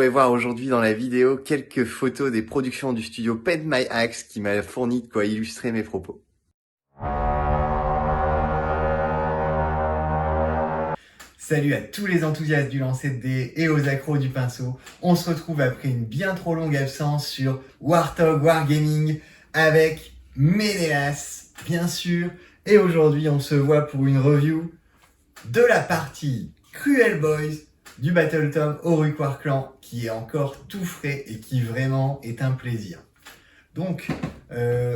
pourrez voir aujourd'hui dans la vidéo quelques photos des productions du studio Paint My Axe qui m'a fourni de quoi illustrer mes propos. Salut à tous les enthousiastes du lancer de dés et aux accros du pinceau. On se retrouve après une bien trop longue absence sur Warthog Wargaming avec Ménélas, bien sûr. Et aujourd'hui, on se voit pour une review de la partie Cruel Boys du Battle Tom Uruk-hai Clan qui est encore tout frais et qui vraiment est un plaisir. Donc,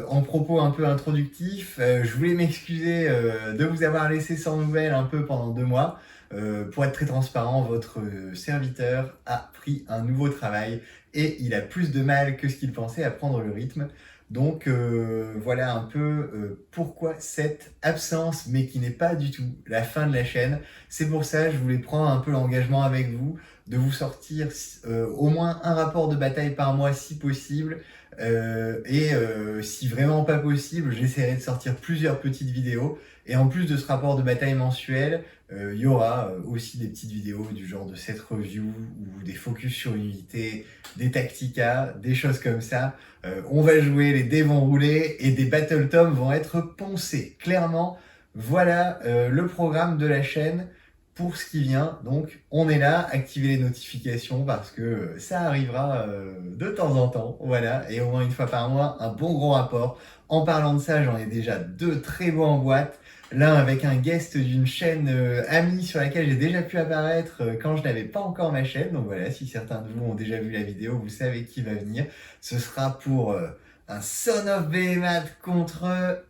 en propos un peu introductif, je voulais m'excuser de vous avoir laissé sans nouvelles un peu pendant 2 mois. Pour être très transparent, votre serviteur a pris un nouveau travail et il a plus de mal que ce qu'il pensait à prendre le rythme. Donc voilà un peu pourquoi cette absence, mais qui n'est pas du tout la fin de la chaîne. C'est pour ça que je voulais prendre un peu l'engagement avec vous de vous sortir au moins un rapport de bataille par mois si possible. Si vraiment pas possible, j'essaierai de sortir plusieurs petites vidéos. Et en plus de ce rapport de bataille mensuel, il y aura aussi des petites vidéos du genre de set review ou des focus sur une unité, des tacticas, des choses comme ça. On va jouer, les dés vont rouler et des Battle Tom vont être poncés. Clairement, voilà le programme de la chaîne pour ce qui vient. Donc on est là, activez les notifications parce que ça arrivera de temps en temps. Voilà, et au moins une fois par mois, un bon gros rapport. En parlant de ça, j'en ai déjà 2 très beaux en boîte. L'un avec un guest d'une chaîne amie sur laquelle j'ai déjà pu apparaître quand je n'avais pas encore ma chaîne. Donc voilà, si certains de vous ont déjà vu la vidéo, vous savez qui va venir. Ce sera pour un Son of Behemoth contre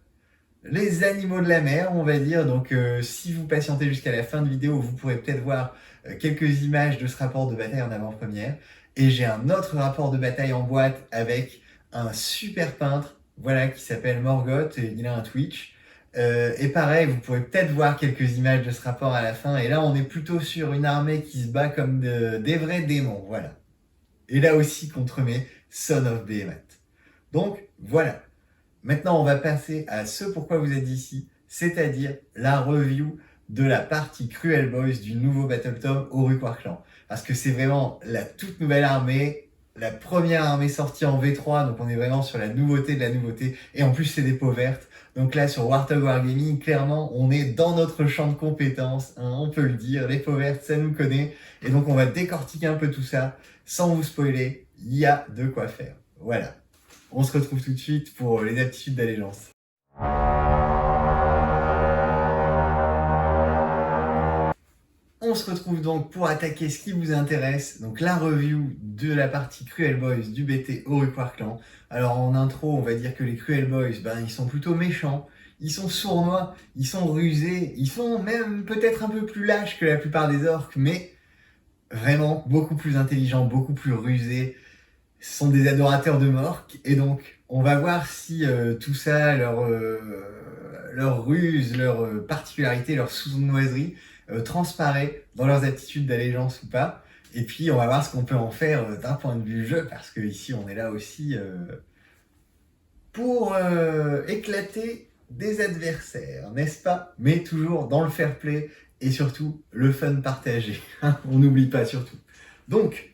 les animaux de la mer, on va dire. Donc si vous patientez jusqu'à la fin de vidéo, vous pourrez peut-être voir quelques images de ce rapport de bataille en avant-première. Et j'ai un autre rapport de bataille en boîte avec un super peintre, voilà, qui s'appelle Morgoth, et il a un Twitch. Et pareil, vous pourrez peut-être voir quelques images de ce rapport à la fin. Et là, on est plutôt sur une armée qui se bat comme des vrais démons, voilà. Et là aussi contre mes Son of Behemoth. Donc, voilà. Maintenant, on va passer à ce pourquoi vous êtes ici, c'est-à-dire la review de la partie Cruel Boys du nouveau Battle Tom Uruk-hai Clan. Parce que c'est vraiment la toute nouvelle armée, la première armée sortie en V3, donc on est vraiment sur la nouveauté de la nouveauté. Et en plus, c'est des peaux vertes. Donc là, sur Warthog Wargaming, clairement, on est dans notre champ de compétences, hein, on peut le dire. Les peaux vertes, ça nous connaît. Et donc, on va décortiquer un peu tout ça. Sans vous spoiler, il y a de quoi faire. Voilà. On se retrouve tout de suite pour les aptitudes d'allégeance. On se retrouve donc pour attaquer ce qui vous intéresse, donc la review de la partie Cruel Boys du BT Uruk-hai Clan. Alors en intro, on va dire que les Cruel Boys, ils sont plutôt méchants, ils sont sournois, ils sont rusés, ils sont même peut-être un peu plus lâches que la plupart des orques, mais vraiment beaucoup plus intelligents, beaucoup plus rusés. Ce sont des adorateurs de Mork, et donc on va voir si tout ça, leur ruse, leur particularité, leur sournoiserie transparaît dans leurs attitudes d'allégeance ou pas. Et puis on va voir ce qu'on peut en faire d'un point de vue jeu, parce que ici on est là aussi pour éclater des adversaires, n'est-ce pas? Mais toujours dans le fair play et surtout le fun partagé. On n'oublie pas surtout. Donc,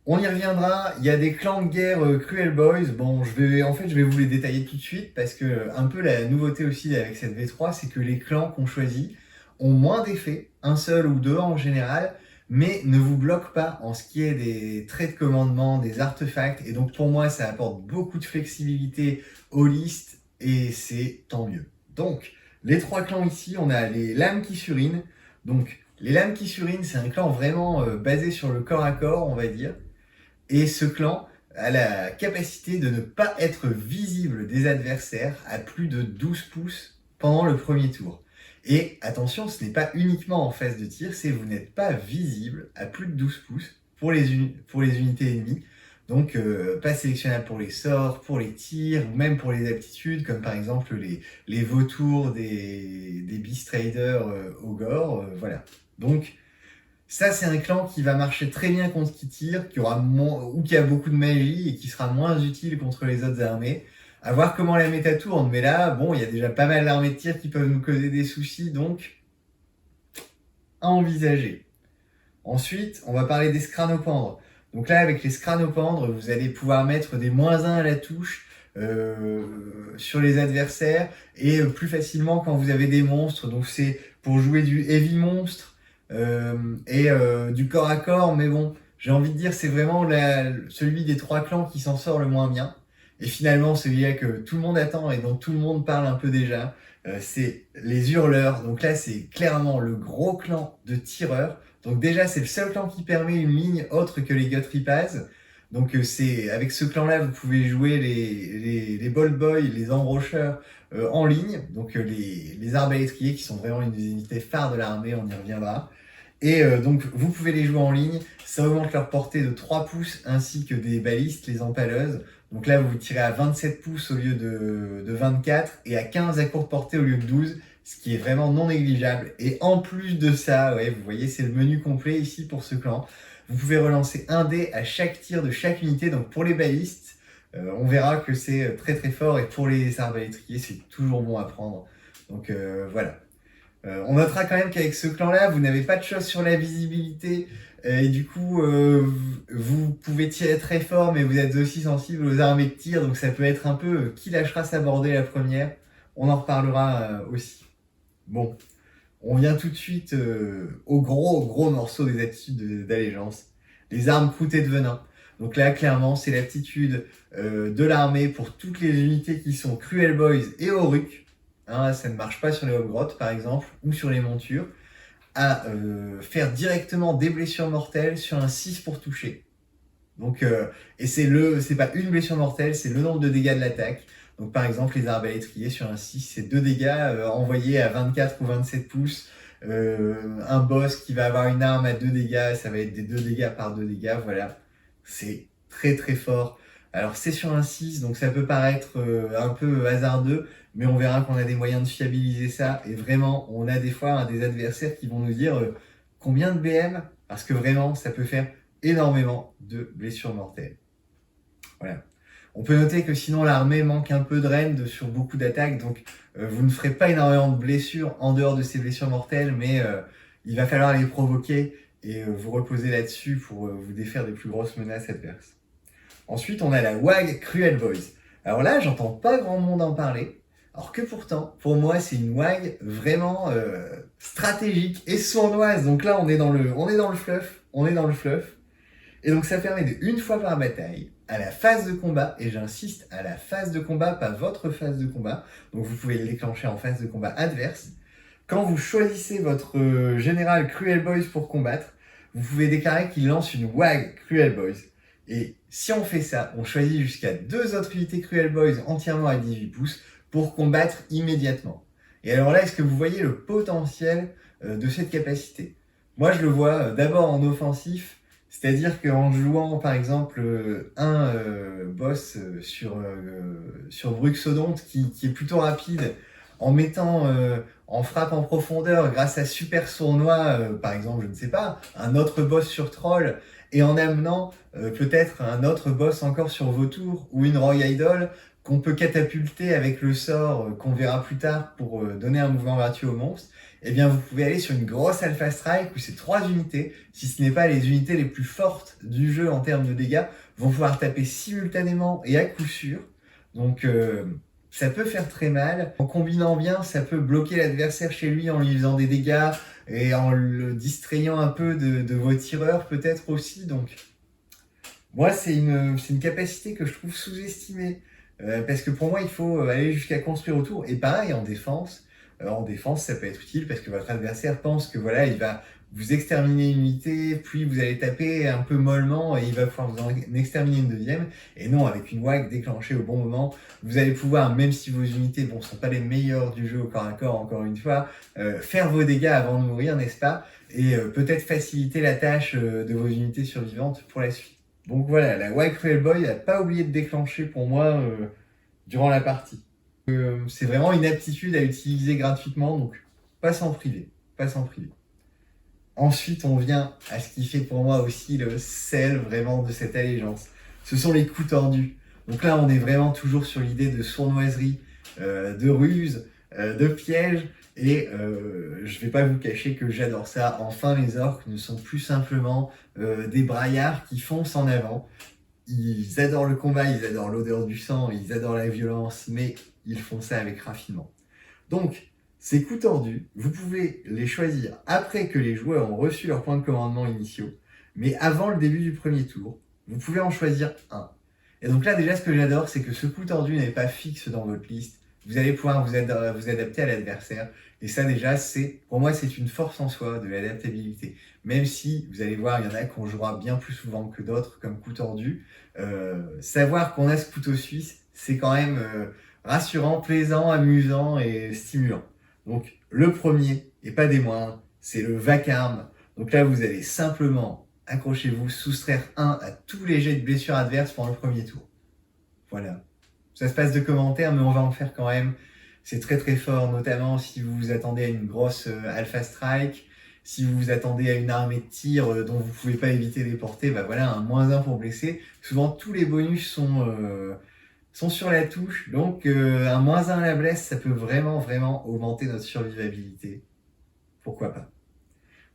on y reviendra, il y a des clans de guerre Cruel Boys. Bon, je vais vous les détailler tout de suite parce que un peu la nouveauté aussi avec cette V3, c'est que les clans qu'on choisit ont moins d'effets, un seul ou deux en général, mais ne vous bloquent pas en ce qui est des traits de commandement, des artefacts. Et donc pour moi, ça apporte beaucoup de flexibilité aux listes et c'est tant mieux. Donc, les 3 clans ici, on a les lames qui surinent. Donc, les lames qui surinent, c'est un clan vraiment basé sur le corps à corps, on va dire. Et ce clan a la capacité de ne pas être visible des adversaires à plus de 12 pouces pendant le premier tour. Et attention, ce n'est pas uniquement en phase de tir, c'est vous n'êtes pas visible à plus de 12 pouces pour les unités ennemies. Donc pas sélectionnable pour les sorts, pour les tirs, ou même pour les aptitudes, comme par exemple les vautours des Beast Raiders Ogre, voilà. Donc ça, c'est un clan qui va marcher très bien contre qui tire, qui a beaucoup de magie et qui sera moins utile contre les autres armées. À voir comment la méta tourne, mais là, bon, il y a déjà pas mal d'armées de tir qui peuvent nous causer des soucis, donc à envisager. Ensuite, on va parler des scranopendres. Donc là, avec les scranopendres, vous allez pouvoir mettre des -1 à la touche sur les adversaires et plus facilement quand vous avez des monstres. Donc c'est pour jouer du heavy monstre et du corps à corps, mais bon, j'ai envie de dire c'est vraiment celui des 3 clans qui s'en sort le moins bien. Et finalement, celui-là que tout le monde attend et dont tout le monde parle un peu déjà, c'est les hurleurs. Donc là, c'est clairement le gros clan de tireurs. Donc déjà, c'est le seul clan qui permet une ligne autre que les Guthrie Paths. Donc c'est avec ce clan-là, vous pouvez jouer les Ball Boys, les embrocheurs en ligne. Donc les arbalétriers qui sont vraiment une des unités phares de l'armée, on y reviendra. Et donc vous pouvez les jouer en ligne, ça augmente leur portée de 3 pouces ainsi que des balistes, les empaleuses. Donc là vous tirez à 27 pouces au lieu de 24 et à 15 à courte portée au lieu de 12, ce qui est vraiment non négligeable. Et en plus de ça, ouais, vous voyez c'est le menu complet ici pour ce clan. Vous pouvez relancer un dé à chaque tir de chaque unité. Donc pour les balistes, on verra que c'est très très fort et pour les arbalétriers c'est toujours bon à prendre. Donc voilà. On notera quand même qu'avec ce clan-là, vous n'avez pas de choses sur la visibilité et du coup, vous pouvez tirer très fort, mais vous êtes aussi sensible aux armées de tir, donc ça peut être un peu qui lâchera sa bordée la première. On en reparlera aussi. Bon, on vient tout de suite au gros morceau des attitudes d'allégeance, les armes croûtées de venin. Donc là, clairement, c'est l'aptitude de l'armée pour toutes les unités qui sont Cruel Boys et Orruk. Hein, ça ne marche pas sur les Hobgrottes par exemple, ou sur les montures, à faire directement des blessures mortelles sur un 6 pour toucher. Donc, et c'est pas une blessure mortelle, c'est le nombre de dégâts de l'attaque. Donc par exemple, les arbalétriers sur un 6, c'est 2 dégâts envoyés à 24 ou 27 pouces. Un boss qui va avoir une arme à 2 dégâts, ça va être des 2 dégâts par 2 dégâts, voilà. C'est très très fort. Alors c'est sur un 6, donc ça peut paraître un peu hasardeux, mais on verra qu'on a des moyens de fiabiliser ça. Et vraiment, on a des fois des adversaires qui vont nous dire combien de BM, parce que vraiment, ça peut faire énormément de blessures mortelles. Voilà. On peut noter que sinon l'armée manque un peu de rend sur beaucoup d'attaques, donc vous ne ferez pas énormément de blessures en dehors de ces blessures mortelles, mais il va falloir les provoquer et vous reposer là-dessus pour vous défaire des plus grosses menaces adverses. Ensuite, on a la WAG Cruel Boys. Alors là, j'entends pas grand monde en parler, alors que pourtant, pour moi, c'est une WAG vraiment stratégique et sournoise. Donc là, on est dans le fluff. Et donc ça permet de, une fois par bataille, à la phase de combat, et j'insiste, à la phase de combat, pas votre phase de combat, donc vous pouvez le déclencher en phase de combat adverse. Quand vous choisissez votre général Cruel Boys pour combattre, vous pouvez déclarer qu'il lance une WAG Cruel Boys. Et si on fait ça, on choisit jusqu'à 2 autres unités Cruel Boys entièrement à 18 pouces pour combattre immédiatement. Et alors là, est-ce que vous voyez le potentiel de cette capacité? Moi, je le vois d'abord en offensif, c'est-à-dire qu'en jouant par exemple un boss sur Bruxodonte qui est plutôt rapide, en mettant en frappe en profondeur grâce à Super Sournois, par exemple, je ne sais pas, un autre boss sur Troll, et en amenant peut-être un autre boss encore sur Vautour ou une Roy Idol qu'on peut catapulter avec le sort qu'on verra plus tard pour donner un mouvement gratuit au monstre, eh bien vous pouvez aller sur une grosse Alpha Strike où ces 3 unités, si ce n'est pas les unités les plus fortes du jeu en termes de dégâts, vont pouvoir taper simultanément et à coup sûr. Donc ça peut faire très mal. En combinant bien, ça peut bloquer l'adversaire chez lui en lui faisant des dégâts et en le distrayant un peu de vos tireurs peut-être aussi. Donc moi, c'est une capacité que je trouve sous-estimée. Parce que pour moi, il faut aller jusqu'à construire autour. Et pareil, en défense, ça peut être utile parce que votre adversaire pense que voilà, il va vous exterminer une unité, puis vous allez taper un peu mollement et il va pouvoir vous en exterminer une deuxième. Et non, avec une WAG déclenchée au bon moment, vous allez pouvoir, même si vos unités ne sont pas les meilleures du jeu au corps à corps, encore une fois, faire vos dégâts avant de mourir, n'est-ce pas? Et peut-être faciliter la tâche de vos unités survivantes pour la suite. Donc voilà, la WAG Cruel Boy n'a pas oublié de déclencher pour moi durant la partie. C'est vraiment une aptitude à utiliser gratuitement, donc pas s'en priver. Ensuite, on vient à ce qui fait pour moi aussi le sel vraiment de cette allégeance. Ce sont les coups tordus. Donc là, on est vraiment toujours sur l'idée de sournoiserie, de ruse, de pièges. Et je vais pas vous cacher que j'adore ça. Enfin, les orques ne sont plus simplement des braillards qui foncent en avant. Ils adorent le combat, ils adorent l'odeur du sang, ils adorent la violence, mais ils font ça avec raffinement. Donc, ces coups tordus, vous pouvez les choisir après que les joueurs ont reçu leurs points de commandement initiaux, mais avant le début du premier tour. Vous pouvez en choisir un. Et donc là, déjà, ce que j'adore, c'est que ce coup tordu n'est pas fixe dans votre liste. Vous allez pouvoir vous adapter à l'adversaire. Et ça, déjà, pour moi, c'est une force en soi de l'adaptabilité. Même si, vous allez voir, il y en a qu'on jouera bien plus souvent que d'autres comme coup tordu. Savoir qu'on a ce couteau suisse, c'est quand même rassurant, plaisant, amusant et stimulant. Donc, le premier, et pas des moindres, c'est le vacarme. Donc là, vous allez simplement, accrochez-vous, soustraire 1 à tous les jets de blessures adverses pendant le premier tour. Voilà. Ça se passe de commentaires, mais on va en faire quand même. C'est très très fort, notamment si vous vous attendez à une grosse Alpha Strike, si vous vous attendez à une armée de tir dont vous ne pouvez pas éviter les portées, bah voilà, un -1 pour blesser. Souvent, tous les bonus sont sur la touche, donc un -1 à la blesse, ça peut vraiment augmenter notre survivabilité. Pourquoi pas.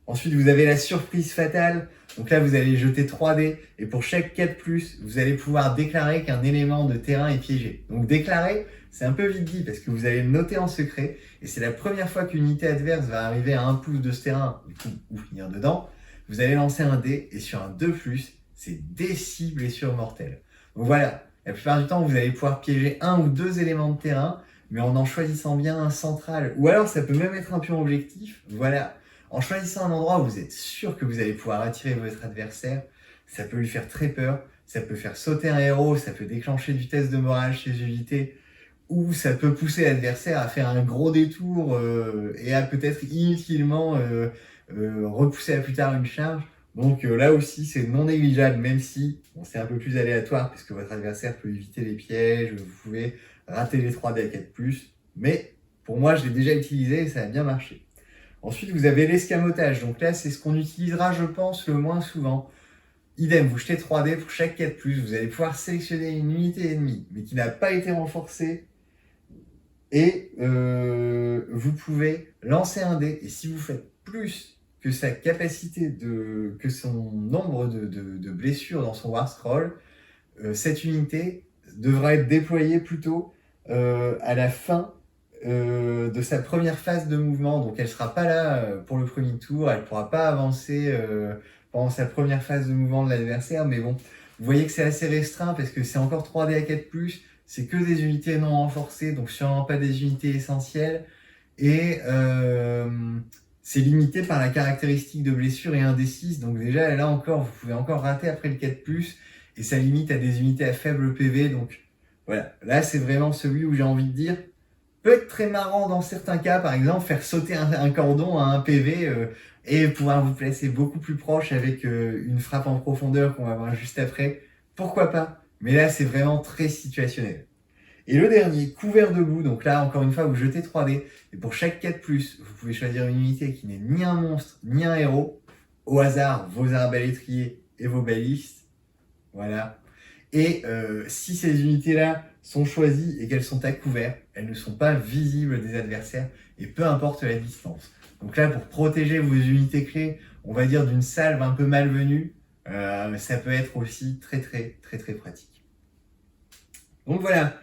Ensuite, vous avez la surprise fatale. Donc là, vous allez jeter 3 dés. Et pour chaque 4+, vous allez pouvoir déclarer qu'un élément de terrain est piégé. Donc déclarer, c'est un peu vite dit parce que vous allez le noter en secret. Et c'est la première fois qu'une unité adverse va arriver à 1 pouce de ce terrain, du coup, ou finir dedans. Vous allez lancer un dé. Et sur un 2+, c'est des 6 blessures mortelles. Donc voilà, la plupart du temps, vous allez pouvoir piéger 1 ou 2 éléments de terrain, mais en choisissant bien un central. Ou alors, ça peut même être un pion objectif. Voilà. En choisissant un endroit où vous êtes sûr que vous allez pouvoir attirer votre adversaire, ça peut lui faire très peur, ça peut faire sauter un héros, ça peut déclencher du test de morale chez UJT, ou ça peut pousser l'adversaire à faire un gros détour et à peut-être inutilement repousser à plus tard une charge. Donc là aussi, c'est non négligeable, même si c'est un peu plus aléatoire, puisque votre adversaire peut éviter les pièges, vous pouvez rater les 3 dés à 4+, mais pour moi, je l'ai déjà utilisé et ça a bien marché. Ensuite, vous avez l'escamotage. Donc là, c'est ce qu'on utilisera, je pense, le moins souvent. Idem, vous jetez 3 dés pour chaque 4+. Vous allez pouvoir sélectionner une unité ennemie, mais qui n'a pas été renforcée. Et vous pouvez lancer un dé. Et si vous faites plus que sa capacité, que son nombre de blessures dans son War Scroll, cette unité devra être déployée plutôt à la fin de sa première phase de mouvement. Donc elle ne sera pas là pour le premier tour, elle ne pourra pas avancer pendant sa première phase de mouvement de l'adversaire, mais bon, vous voyez que c'est assez restreint parce que c'est encore 3 dés à 4+, c'est que des unités non renforcées, donc sûrement pas des unités essentielles, et c'est limité par la caractéristique de blessure et 1d6, donc déjà là encore, vous pouvez encore rater après le 4+, et ça limite à des unités à faible PV, donc voilà, là c'est vraiment celui où j'ai envie de dire, peut être très marrant dans certains cas, par exemple faire sauter un cordon à un PV et pouvoir vous placer beaucoup plus proche avec une frappe en profondeur qu'on va voir juste après. Pourquoi pas? Mais là, c'est vraiment très situationnel. Et le dernier, couvert de boue. Donc là, encore une fois, vous jetez 3 dés. Et pour chaque 4+, vous pouvez choisir une unité qui n'est ni un monstre, ni un héros. Au hasard, vos arbalétriers et vos balistes. Voilà. Et si ces unités-là sont choisies et qu'elles sont à couvert, elles ne sont pas visibles des adversaires et peu importe la distance. Donc là, pour protéger vos unités clés, on va dire d'une salve un peu malvenue, ça peut être aussi très pratique. Donc voilà,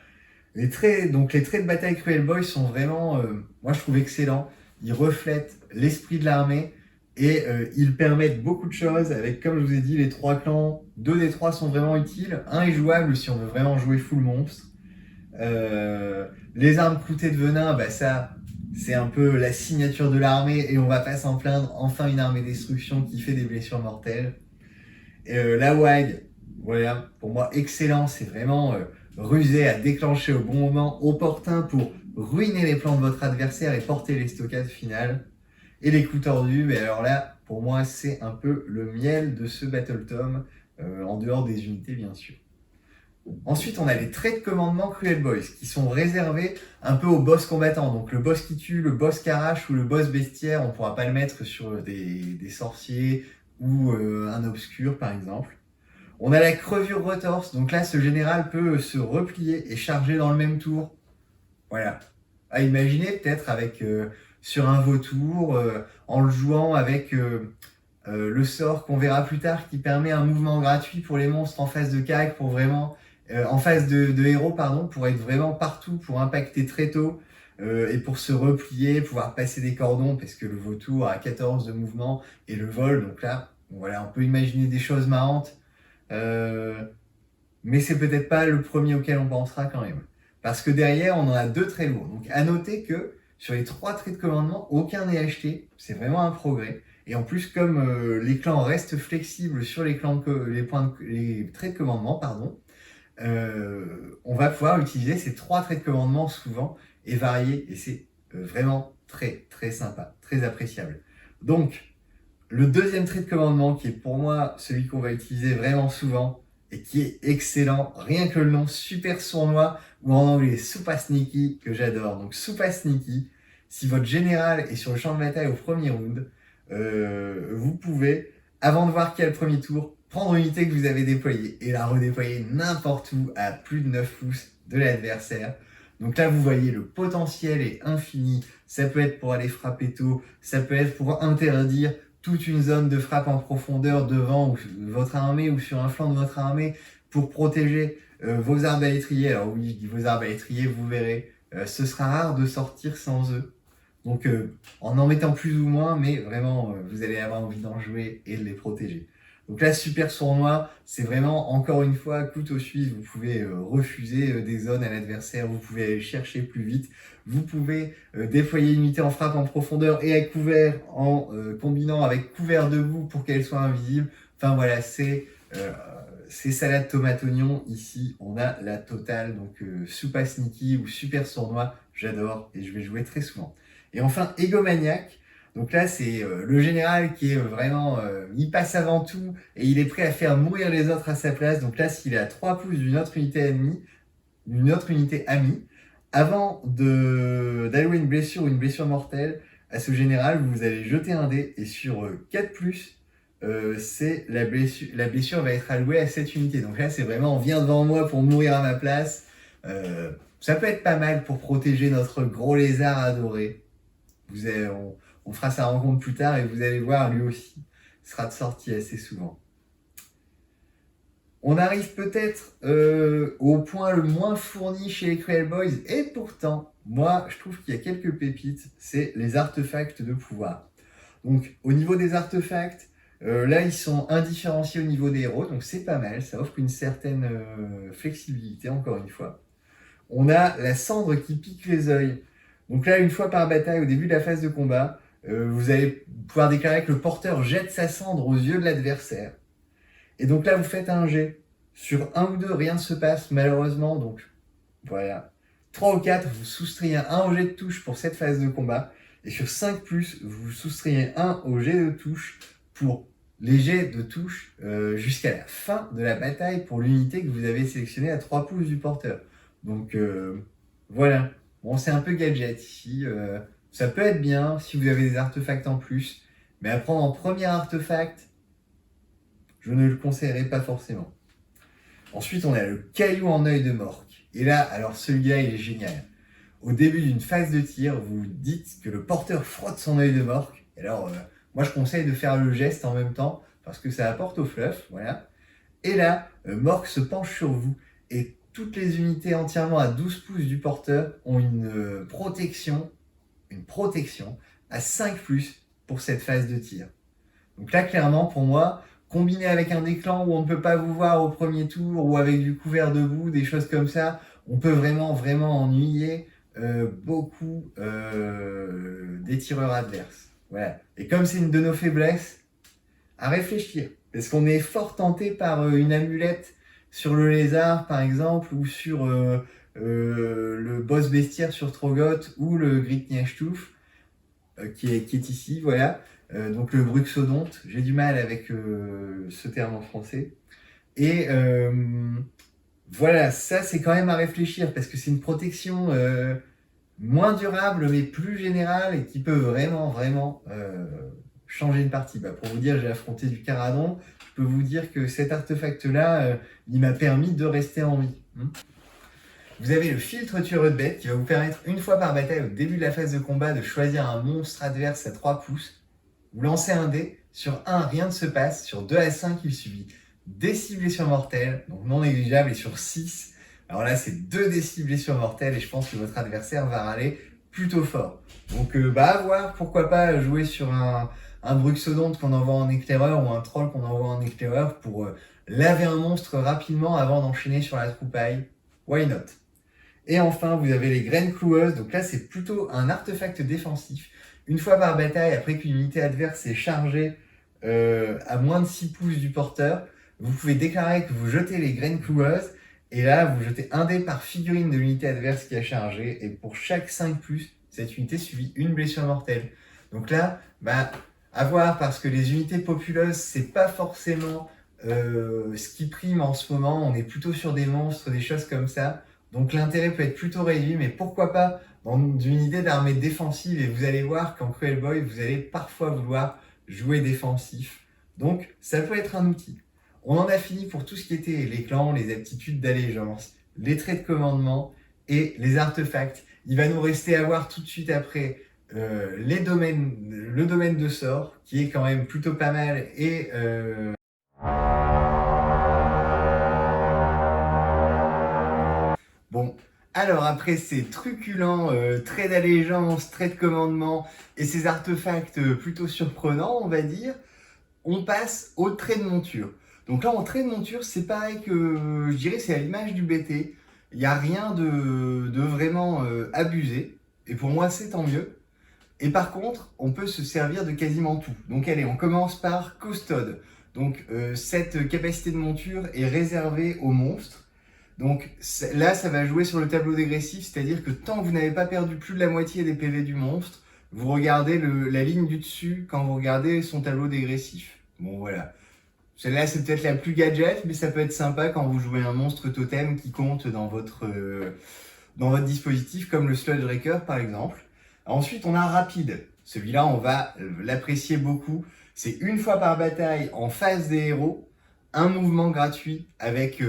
les traits de bataille Cruel Boy sont vraiment, moi je trouve excellents. Ils reflètent l'esprit de l'armée et ils permettent beaucoup de choses avec, comme je vous ai dit, les 3 clans. 2 des 3 sont vraiment utiles. Un est jouable si on veut vraiment jouer full monstre. Les armes croûtées de venin, bah ça, c'est un peu la signature de l'armée et on va pas s'en plaindre. Enfin, une armée destruction qui fait des blessures mortelles. La WAG, voilà, pour moi, excellent. C'est vraiment rusé à déclencher au bon moment, opportun pour ruiner les plans de votre adversaire et porter les stockades finales. Et les coups tordus, mais alors là, pour moi, c'est un peu le miel de ce Battle Tome, en dehors des unités, bien sûr. Ensuite, on a les traits de commandement Cruel Boys, qui sont réservés un peu aux boss combattants. Donc le boss qui tue, le boss qui arrache ou le boss bestiaire, on ne pourra pas le mettre sur des sorciers ou un obscur, par exemple. On a la crevure retorse, donc là, ce général peut se replier et charger dans le même tour. Voilà. à imaginer peut-être avec sur un vautour, en le jouant avec le sort qu'on verra plus tard qui permet un mouvement gratuit pour les monstres en phase de CAC, pour vraiment en phase de héros, pardon, pour être vraiment partout, pour impacter très tôt et pour se replier, pouvoir passer des cordons parce que le vautour a 14 de mouvement et le vol, donc là, voilà, on peut imaginer des choses marrantes. Euh, mais c'est peut-être pas le premier auquel on pensera quand même. Parce que derrière, on en a 2 très lourds. Donc à noter que sur les 3 traits de commandement, aucun n'est acheté. C'est vraiment un progrès. Et en plus, comme les clans restent flexibles sur les les traits de commandement, pardon, on va pouvoir utiliser ces 3 traits de commandement souvent et varier. Et c'est vraiment très très sympa, très appréciable. Donc, le deuxième trait de commandement, qui est pour moi celui qu'on va utiliser vraiment souvent et qui est excellent, rien que le nom super sournois, ou en anglais super sneaky, que j'adore. Donc super sneaky, si votre général est sur le champ de bataille au premier round, vous pouvez, avant de voir qu'il y a le premier tour, prendre une unité que vous avez déployée et la redéployer n'importe où à plus de 9 pouces de l'adversaire. Donc là, vous voyez, le potentiel est infini. Ça peut être pour aller frapper tôt, ça peut être pour interdire toute une zone de frappe en profondeur devant votre armée ou sur un flanc de votre armée pour protéger vos arbalétriers. Alors oui, je dis vos arbalétriers, vous verrez, ce sera rare de sortir sans eux. Donc en mettant plus ou moins, mais vraiment, vous allez avoir envie d'en jouer et de les protéger. Donc là, super sournois, c'est vraiment, encore une fois, couteau suisse, vous pouvez refuser des zones à l'adversaire, vous pouvez aller chercher plus vite, vous pouvez déployer une unité en frappe en profondeur et à couvert en combinant avec couvert debout pour qu'elle soit invisible. Enfin voilà, c'est salade tomate oignon. Ici, on a la totale, donc super sneaky ou super sournois, j'adore et je vais jouer très souvent. Et enfin, égomaniaque. Donc là, c'est le général qui est vraiment... il passe avant tout et il est prêt à faire mourir les autres à sa place. Donc là, s'il est à 3 pouces d'une autre unité ennemie, avant d'allouer une blessure ou une blessure mortelle à ce général, vous allez jeter un dé et sur 4+, c'est la blessure va être allouée à cette unité. Donc là, c'est vraiment, on vient devant moi pour mourir à ma place. Ça peut être pas mal pour protéger notre gros lézard adoré. On fera sa rencontre plus tard et vous allez voir, lui aussi sera de sortie assez souvent. On arrive peut-être au point le moins fourni chez les Cruel Boys, et pourtant, moi, je trouve qu'il y a quelques pépites, c'est les artefacts de pouvoir. Donc, au niveau des artefacts, là, ils sont indifférenciés au niveau des héros, donc c'est pas mal, ça offre une certaine flexibilité, encore une fois. On a la cendre qui pique les yeux. Donc là, une fois par bataille, au début de la phase de combat, vous allez pouvoir déclarer que le porteur jette sa cendre aux yeux de l'adversaire. Et donc là, vous faites un jet. Sur 1 ou 2, rien ne se passe, malheureusement. Donc voilà. 3 ou 4, vous soustrayez 1 au jet de touche pour cette phase de combat. Et sur 5+, vous soustrayez 1 au jet de touche pour les jets de touche jusqu'à la fin de la bataille pour l'unité que vous avez sélectionnée à 3 pouces du porteur. Donc voilà. Bon, c'est un peu gadget ici. Ça peut être bien si vous avez des artefacts en plus. Mais à prendre en premier artefact, je ne le conseillerais pas forcément. Ensuite, on a le caillou en œil de Morque. Et là, alors celui-là, il est génial. Au début d'une phase de tir, vous dites que le porteur frotte son œil de Morque. Et alors, moi, je conseille de faire le geste en même temps, parce que ça apporte au fluff, voilà. Et là, Morque se penche sur vous, et toutes les unités entièrement à 12 pouces du porteur ont une protection à 5+, pour cette phase de tir. Donc là, clairement, pour moi, combiné avec un déclan où on ne peut pas vous voir au premier tour, ou avec du couvert debout, des choses comme ça, on peut vraiment, vraiment ennuyer beaucoup des tireurs adverses. Voilà. Et comme c'est une de nos faiblesses, à réfléchir. Parce qu'on est fort tenté par une amulette sur le lézard, par exemple, ou sur le boss bestiaire sur Trogoth, ou le Gritniachtouf, qui est ici, voilà. Donc le bruxodonte, j'ai du mal avec ce terme en français. Et voilà, ça c'est quand même à réfléchir parce que c'est une protection moins durable mais plus générale et qui peut vraiment, vraiment changer une partie. Pour vous dire, j'ai affronté du Caradon, je peux vous dire que cet artefact-là, il m'a permis de rester en vie. Vous avez le filtre tueur de bête qui va vous permettre une fois par bataille au début de la phase de combat de choisir un monstre adverse à 3 pouces. Vous lancez un dé, sur 1 rien ne se passe, sur 2 à 5 il subit des 6 blessures mortelles, donc non négligeables, et sur 6, alors là c'est 2 des 6 blessures mortelles et je pense que votre adversaire va râler plutôt fort. Donc à voir, pourquoi pas jouer sur un Bruxodonte qu'on envoie en éclaireur ou un troll qu'on envoie en éclaireur pour laver un monstre rapidement avant d'enchaîner sur la troupaille. Why not? Et enfin, vous avez les graines cloueuses. Donc là, c'est plutôt un artefact défensif. Une fois par bataille, après qu'une unité adverse est chargée à moins de 6 pouces du porteur, vous pouvez déclarer que vous jetez les graines cloueuses. Et là, vous jetez un dé par figurine de l'unité adverse qui a chargé. Et pour chaque 5+, cette unité subit une blessure mortelle. Donc là, à voir, parce que les unités populeuses, c'est pas forcément ce qui prime en ce moment. On est plutôt sur des monstres, des choses comme ça. Donc l'intérêt peut être plutôt réduit, mais pourquoi pas dans une idée d'armée défensive. Et vous allez voir qu'en Cruel Boy, vous allez parfois vouloir jouer défensif. Donc ça peut être un outil. On en a fini pour tout ce qui était les clans, les aptitudes d'allégeance, les traits de commandement et les artefacts. Il va nous rester à voir tout de suite après le domaine de sort, qui est quand même plutôt pas mal, et bon, alors après ces truculents traits d'allégeance, traits de commandement et ces artefacts plutôt surprenants, on va dire, on passe au trait de monture. Donc là, en trait de monture, c'est pareil que, je dirais, c'est à l'image du BT. Il n'y a rien de vraiment abusé. Et pour moi, c'est tant mieux. Et par contre, on peut se servir de quasiment tout. Donc allez, on commence par Custode. Donc cette capacité de monture est réservée aux monstres. Donc là, ça va jouer sur le tableau dégressif, c'est-à-dire que tant que vous n'avez pas perdu plus de la moitié des PV du monstre, vous regardez la ligne du dessus quand vous regardez son tableau dégressif. Bon, voilà. Celle-là, c'est peut-être la plus gadget, mais ça peut être sympa quand vous jouez un monstre totem qui compte dans votre dispositif, comme le Sludge Breaker par exemple. Ensuite, on a Rapide. Celui-là, on va l'apprécier beaucoup. C'est une fois par bataille en phase des héros, un mouvement gratuit avec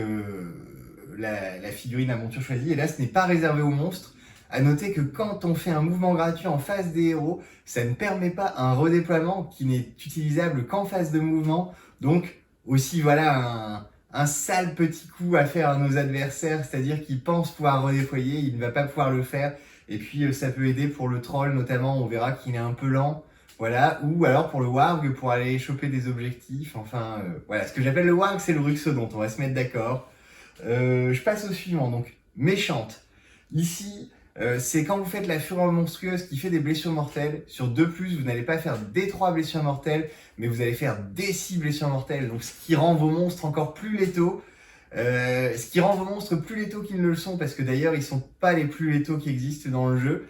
la figurine à monture choisie. Et là, ce n'est pas réservé aux monstres. À noter que quand on fait un mouvement gratuit en phase des héros, ça ne permet pas un redéploiement qui n'est utilisable qu'en phase de mouvement. Donc aussi, voilà un sale petit coup à faire à nos adversaires, c'est-à-dire qu'ils pensent pouvoir redéployer, il ne va pas pouvoir le faire. Et puis ça peut aider pour le troll notamment, on verra qu'il est un peu lent. Voilà, ou alors pour le warg, pour aller choper des objectifs. Enfin, voilà, ce que j'appelle le warg, c'est le Ruxodonte, on va se mettre d'accord. Je passe au suivant, donc méchante. Ici, c'est quand vous faites la fureur monstrueuse qui fait des blessures mortelles. Sur 2+, vous n'allez pas faire des 3 blessures mortelles, mais vous allez faire des 6 blessures mortelles. Donc ce qui rend vos monstres encore plus létaux. Ce qui rend vos monstres plus létaux qu'ils ne le sont, parce que d'ailleurs ils sont pas les plus létaux qui existent dans le jeu.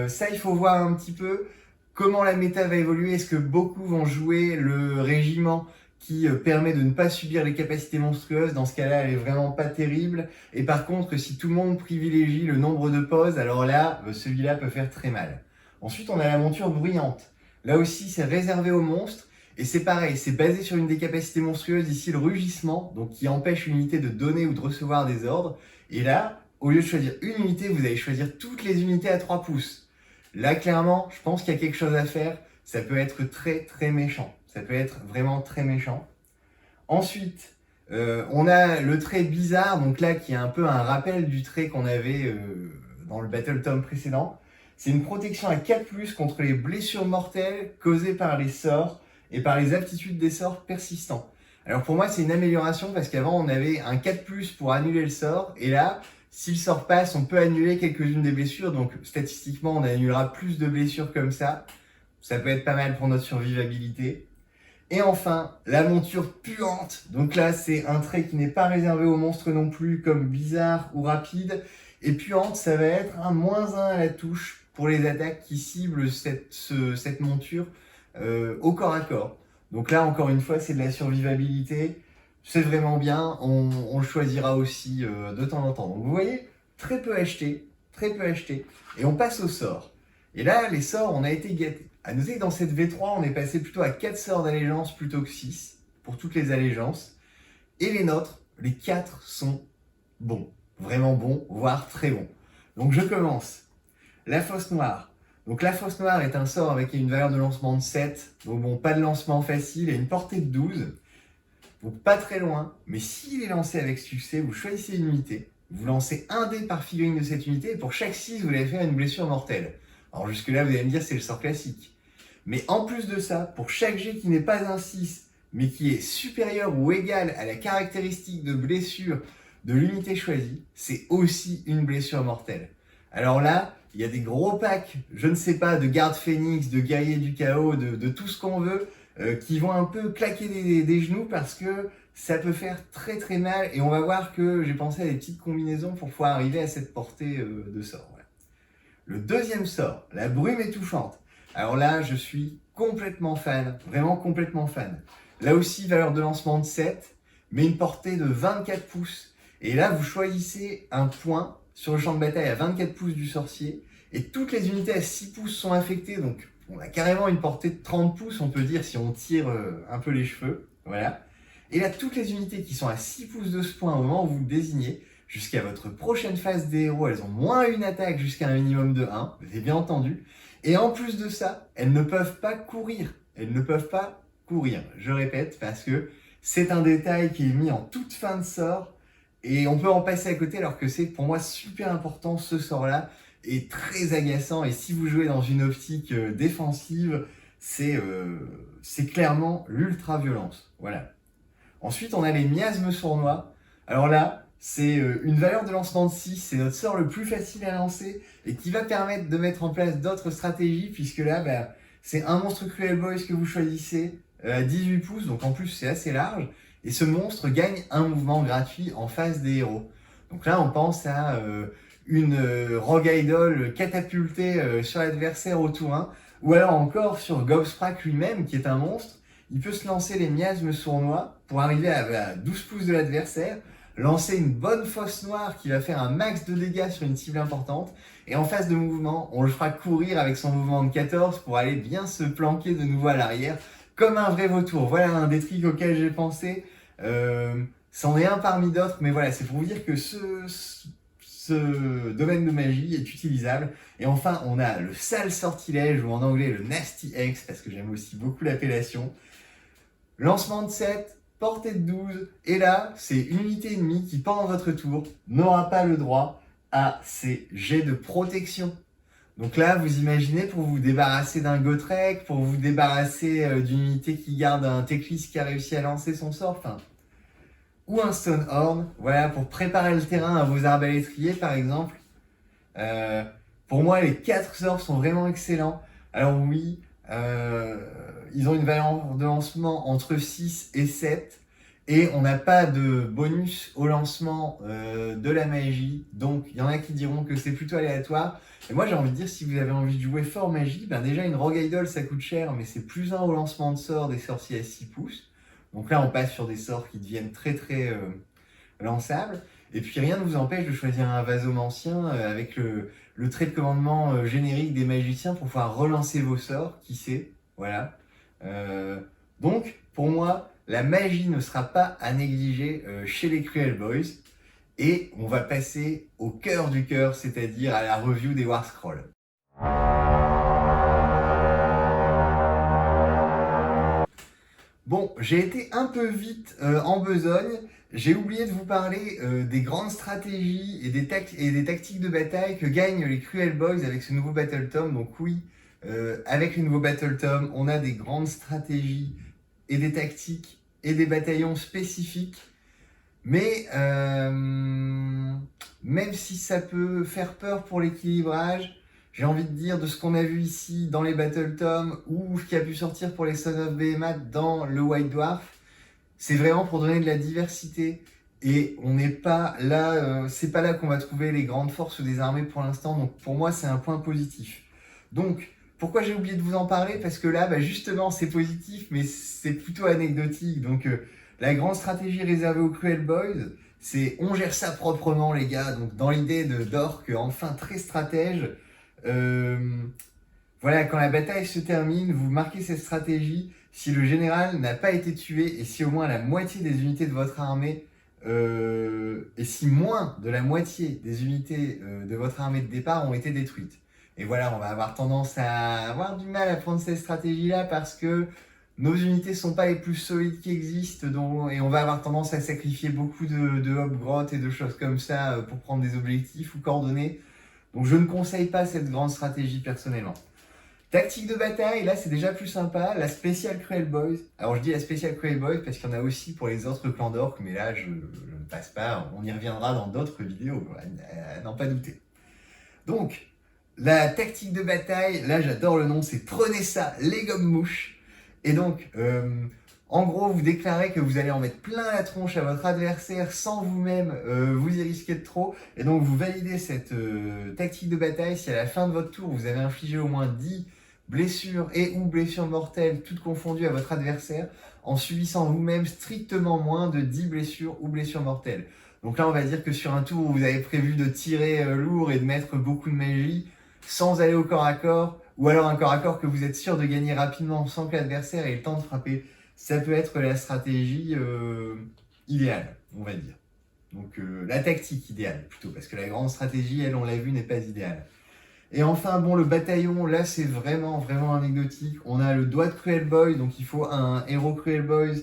Ça, il faut voir un petit peu comment la méta va évoluer. Est-ce que beaucoup vont jouer le régiment qui permet de ne pas subir les capacités monstrueuses? Dans ce cas-là, elle est vraiment pas terrible. Et par contre, si tout le monde privilégie le nombre de pauses, alors là, celui-là peut faire très mal. Ensuite, on a la monture bruyante. Là aussi, c'est réservé aux monstres. Et c'est pareil, c'est basé sur une des capacités monstrueuses, ici le rugissement, donc qui empêche une unité de donner ou de recevoir des ordres. Et là, au lieu de choisir une unité, vous allez choisir toutes les unités à 3 pouces. Là, clairement, je pense qu'il y a quelque chose à faire. Ça peut être très très méchant. Ça peut être vraiment très méchant. Ensuite, on a le trait bizarre, donc là qui est un peu un rappel du trait qu'on avait dans le Battle Tome précédent. C'est une protection à 4+, contre les blessures mortelles causées par les sorts et par les aptitudes des sorts persistants. Alors pour moi, c'est une amélioration parce qu'avant, on avait un 4+ pour annuler le sort. Et là, si le sort passe, on peut annuler quelques-unes des blessures. Donc statistiquement, on annulera plus de blessures comme ça. Ça peut être pas mal pour notre survivabilité. Et enfin, la monture puante. Donc là, c'est un trait qui n'est pas réservé aux monstres non plus, comme bizarre ou rapide. Et puante, ça va être un -1 à la touche pour les attaques qui ciblent cette monture au corps à corps. Donc là, encore une fois, c'est de la survivabilité. C'est vraiment bien. On le choisira aussi de temps en temps. Donc vous voyez, très peu acheté, très peu acheté. Et on passe aux sorts. Et là, les sorts, on a été gâtés. À noter que dans cette V3, on est passé plutôt à 4 sorts d'allégeance plutôt que 6, pour toutes les allégeances. Et les nôtres, les 4 sont bons. vraiment bon, voire très bon. Donc je commence. La Fosse Noire. Donc la Fosse Noire est un sort avec une valeur de lancement de 7, donc bon, pas de lancement facile et une portée de 12. Donc pas très loin, mais s'il est lancé avec succès, vous choisissez une unité, vous lancez un dé par figurine de cette unité, et pour chaque 6, vous allez faire une blessure mortelle. Alors jusque là, vous allez me dire, c'est le sort classique. Mais en plus de ça, pour chaque jet qui n'est pas un 6, mais qui est supérieur ou égal à la caractéristique de blessure de l'unité choisie, c'est aussi une blessure mortelle. Alors là, il y a des gros packs, je ne sais pas, de garde phénix, de guerrier du chaos, de tout ce qu'on veut, qui vont un peu claquer des genoux parce que ça peut faire très très mal. Et on va voir que j'ai pensé à des petites combinaisons pour pouvoir arriver à cette portée de sort. Voilà. Le deuxième sort, la brume étouffante. Alors là, je suis complètement fan, vraiment complètement fan. Là aussi, valeur de lancement de 7, mais une portée de 24 pouces. Et là, vous choisissez un point sur le champ de bataille à 24 pouces du sorcier, et toutes les unités à 6 pouces sont affectées, donc on a carrément une portée de 30 pouces, on peut dire, si on tire un peu les cheveux. Voilà. Et là, toutes les unités qui sont à 6 pouces de ce point au moment où vous le désignez, jusqu'à votre prochaine phase des héros, elles ont moins une attaque jusqu'à un minimum de 1, vous avez bien entendu. Et en plus de ça, elles ne peuvent pas courir. Elles ne peuvent pas courir, je répète, parce que c'est un détail qui est mis en toute fin de sort, et on peut en passer à côté alors que c'est pour moi super important ce sort-là, est très agaçant, et si vous jouez dans une optique défensive, c'est clairement l'ultra-violence. Voilà. Ensuite, on a les miasmes sournois. Alors là, c'est une valeur de lancement de 6, c'est notre sort le plus facile à lancer et qui va permettre de mettre en place d'autres stratégies, puisque là, c'est un monstre Cruel Boys que vous choisissez à 18 pouces, donc en plus c'est assez large, et ce monstre gagne un mouvement gratuit en face des héros. Donc là, on pense à une Rogue Idol catapultée sur l'adversaire au tour 1, ou alors encore sur Gobsprak lui-même, qui est un monstre. Il peut se lancer les miasmes sournois pour arriver à 12 pouces de l'adversaire, lancer une bonne fosse noire qui va faire un max de dégâts sur une cible importante, et en phase de mouvement, on le fera courir avec son mouvement de 14 pour aller bien se planquer de nouveau à l'arrière, comme un vrai vautour. Voilà un des tricks auxquels j'ai pensé. C'en est un parmi d'autres, mais voilà, c'est pour vous dire que ce domaine de magie est utilisable. Et enfin, on a le sale sortilège, ou en anglais le Nasty X, parce que j'aime aussi beaucoup l'appellation. Lancement de 7, portée de 12, et là, c'est une unité ennemie qui, pendant votre tour, n'aura pas le droit à ses jets de protection. Donc là, vous imaginez, pour vous débarrasser d'un Gotrek, pour vous débarrasser d'une unité qui garde un Teclis qui a réussi à lancer son sort, ou un Stonehorn, voilà, pour préparer le terrain à vos arbalétriers, par exemple. Pour moi, les 4 sorts sont vraiment excellents. Alors oui, ils ont une valeur de lancement entre 6 et 7, et on n'a pas de bonus au lancement de la magie, donc il y en a qui diront que c'est plutôt aléatoire. Et moi, j'ai envie de dire, si vous avez envie de jouer fort magie, déjà une Rogue Idol ça coûte cher, mais c'est plus 1 au lancement de sort des sorciers à 6 pouces. Donc là, on passe sur des sorts qui deviennent très très lançables. Et puis rien ne vous empêche de choisir un vasomancien avec le trait de commandement générique des magiciens pour pouvoir relancer vos sorts, qui sait, voilà. Donc, pour moi, la magie ne sera pas à négliger chez les Cruel Boys. Et on va passer au cœur du cœur, c'est-à-dire à la review des War Scrolls. Bon, j'ai été un peu vite en besogne. J'ai oublié de vous parler des grandes stratégies et des tactiques de bataille que gagnent les Cruel Boys avec ce nouveau Battle Tome. Donc oui, avec le nouveau Battle Tome, on a des grandes stratégies et des tactiques et des bataillons spécifiques. Mais même si ça peut faire peur pour l'équilibrage, j'ai envie de dire, de ce qu'on a vu ici dans les Battle Tomes ou ce qui a pu sortir pour les Sons of Behemoth dans le White Dwarf, c'est vraiment pour donner de la diversité. Et on n'est pas là, c'est pas là qu'on va trouver les grandes forces des armées pour l'instant. Donc pour moi, c'est un point positif. Donc pourquoi j'ai oublié de vous en parler? Parce que là, justement, c'est positif, mais c'est plutôt anecdotique. Donc la grande stratégie réservée aux Cruel Boys, c'est on gère ça proprement, les gars. Donc dans l'idée d'Orc, enfin très stratège. Voilà, quand la bataille se termine, vous marquez cette stratégie. Si le général n'a pas été tué et si au moins la moitié des unités de votre armée et si moins de la moitié des unités de votre armée de départ ont été détruites. Et voilà, on va avoir tendance à avoir du mal à prendre cette stratégie-là parce que nos unités sont pas les plus solides qui existent, et on va avoir tendance à sacrifier beaucoup de hop-grottes et de choses comme ça pour prendre des objectifs ou coordonnées. Donc je ne conseille pas cette grande stratégie personnellement. Tactique de bataille, là c'est déjà plus sympa, la spéciale Cruel Boys. Alors je dis la spéciale Cruel Boys parce qu'il y en a aussi pour les autres clans d'orques, mais là je ne passe pas, on y reviendra dans d'autres vidéos, à n'en pas douter. Donc, la tactique de bataille, là j'adore le nom, c'est prenez ça, les gomme-mouches. Et donc, en gros, vous déclarez que vous allez en mettre plein la tronche à votre adversaire sans vous-même vous y risquer de trop. Et donc, vous validez cette tactique de bataille si à la fin de votre tour, vous avez infligé au moins 10 blessures et ou blessures mortelles, toutes confondues à votre adversaire, en subissant vous-même strictement moins de 10 blessures ou blessures mortelles. Donc là, on va dire que sur un tour où vous avez prévu de tirer lourd et de mettre beaucoup de magie, sans aller au corps à corps, ou alors un corps à corps que vous êtes sûr de gagner rapidement sans que l'adversaire ait le temps de frapper, ça peut être la stratégie idéale, on va dire. Donc la tactique idéale plutôt, parce que la grande stratégie, elle, on l'a vu, n'est pas idéale. Et enfin, bon, le bataillon, là, c'est vraiment, vraiment anecdotique. On a le doigt de Cruel Boy, donc il faut un héros Cruel Boys,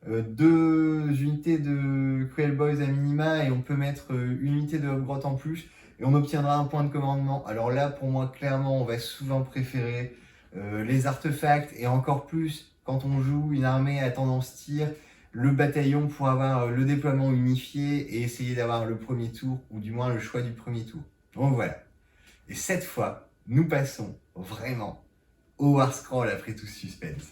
2 unités de Cruel Boys à minima, et on peut mettre une unité de Hobgrotte en plus, et on obtiendra un point de commandement. Alors là, pour moi, clairement, on va souvent préférer les artefacts, et encore plus quand on joue une armée à tendance tir, le bataillon pour avoir le déploiement unifié et essayer d'avoir le premier tour, ou du moins le choix du premier tour. Donc voilà. Et cette fois, nous passons vraiment au War Scroll après tout ce suspense.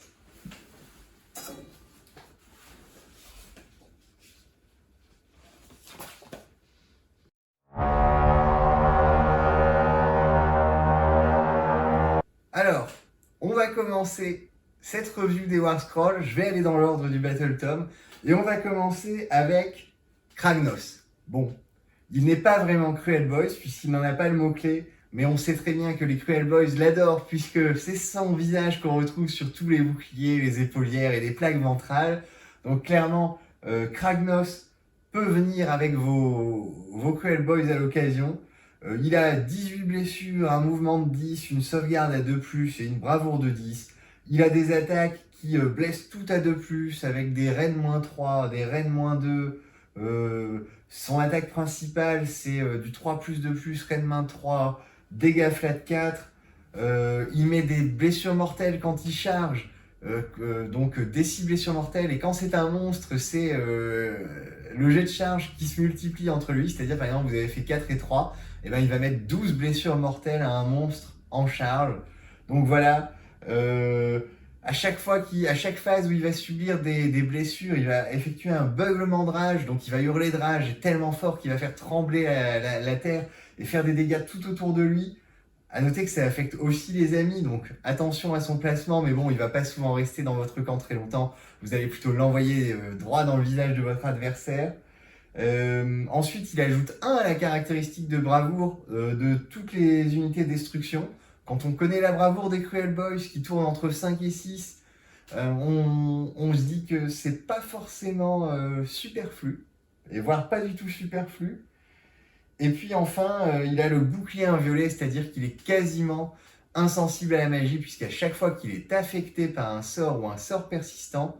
Alors, on va commencer cette review des War Scrolls. Je vais aller dans l'ordre du Battle Tome. Et on va commencer avec Kragnos. Bon, il n'est pas vraiment Cruel Boys puisqu'il n'en a pas le mot-clé. Mais on sait très bien que les Cruel Boys l'adorent puisque c'est son visage qu'on retrouve sur tous les boucliers, les épaulières et les plaques ventrales. Donc clairement, Kragnos peut venir avec vos Cruel Boys à l'occasion. Il a 18 blessures, un mouvement de 10, une sauvegarde à 2+, et une bravoure de 10. Il a des attaques qui blessent tout à 2+, avec des raids -3, des raids -2. Son attaque principale, c'est du 3+, 2+, raid -3, dégâts flat 4. Il met des blessures mortelles quand il charge, donc des 6 blessures mortelles. Et quand c'est un monstre, c'est le jet de charge qui se multiplie entre lui. C'est-à-dire, par exemple, vous avez fait 4 et 3, et ben, il va mettre 12 blessures mortelles à un monstre en charge. Donc voilà. À chaque phase où il va subir des blessures, il va effectuer un beuglement de rage, donc il va hurler de rage tellement fort qu'il va faire trembler la terre et faire des dégâts tout autour de lui. À noter que ça affecte aussi les amis, donc attention à son placement, mais bon, il va pas souvent rester dans votre camp très longtemps. Vous allez plutôt l'envoyer droit dans le visage de votre adversaire. Ensuite, il ajoute 1 à la caractéristique de bravoure de toutes les unités de destruction. Quand on connaît la bravoure des Cruel Boys qui tournent entre 5 et 6, on se dit que c'est pas forcément superflu, et voire pas du tout superflu. Et puis enfin, il a le bouclier inviolet, c'est-à-dire qu'il est quasiment insensible à la magie, puisqu'à chaque fois qu'il est affecté par un sort ou un sort persistant,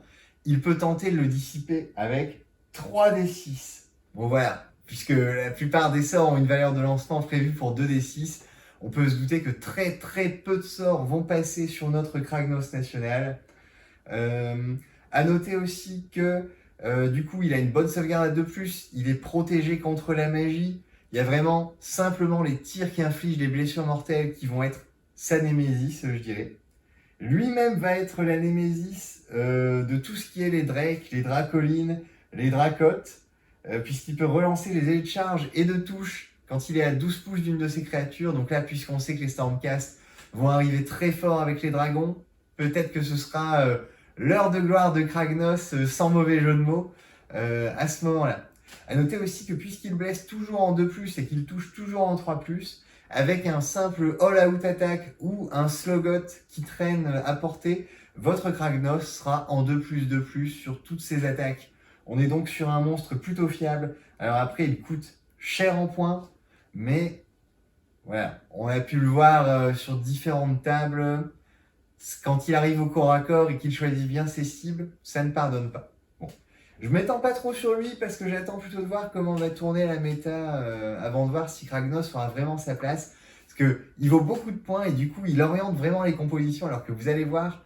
il peut tenter de le dissiper avec 3d6. Bon voilà, puisque la plupart des sorts ont une valeur de lancement prévue pour 2d6, on peut se douter que très très peu de sorts vont passer sur notre Kragnos national. À noter aussi que du coup il a une bonne sauvegarde à 2+, il est protégé contre la magie. Il y a vraiment simplement les tirs qui infligent les blessures mortelles qui vont être sa némésis, je dirais. Lui-même va être la némésis de tout ce qui est les drakes, les dracolines, les dracotes, puisqu'il peut relancer les jets de charge et de touche quand il est à 12 pouces d'une de ses créatures. Donc là, puisqu'on sait que les Stormcast vont arriver très fort avec les dragons, peut-être que ce sera l'heure de gloire de Kragnos, sans mauvais jeu de mots, à ce moment-là. A noter aussi que puisqu'il blesse toujours en 2+, et qu'il touche toujours en 3+, avec un simple all-out attack ou un slogot qui traîne à portée, votre Kragnos sera en 2+, 2+, sur toutes ses attaques On est donc sur un monstre plutôt fiable. Alors après, il coûte cher en points, mais voilà, on a pu le voir sur différentes tables. Quand il arrive au corps à corps et qu'il choisit bien ses cibles, ça ne pardonne pas. Bon. Je ne m'étends pas trop sur lui parce que j'attends plutôt de voir comment va tourner la méta avant de voir si Kragnos aura vraiment sa place. Parce qu'il vaut beaucoup de points et du coup il oriente vraiment les compositions alors que vous allez voir,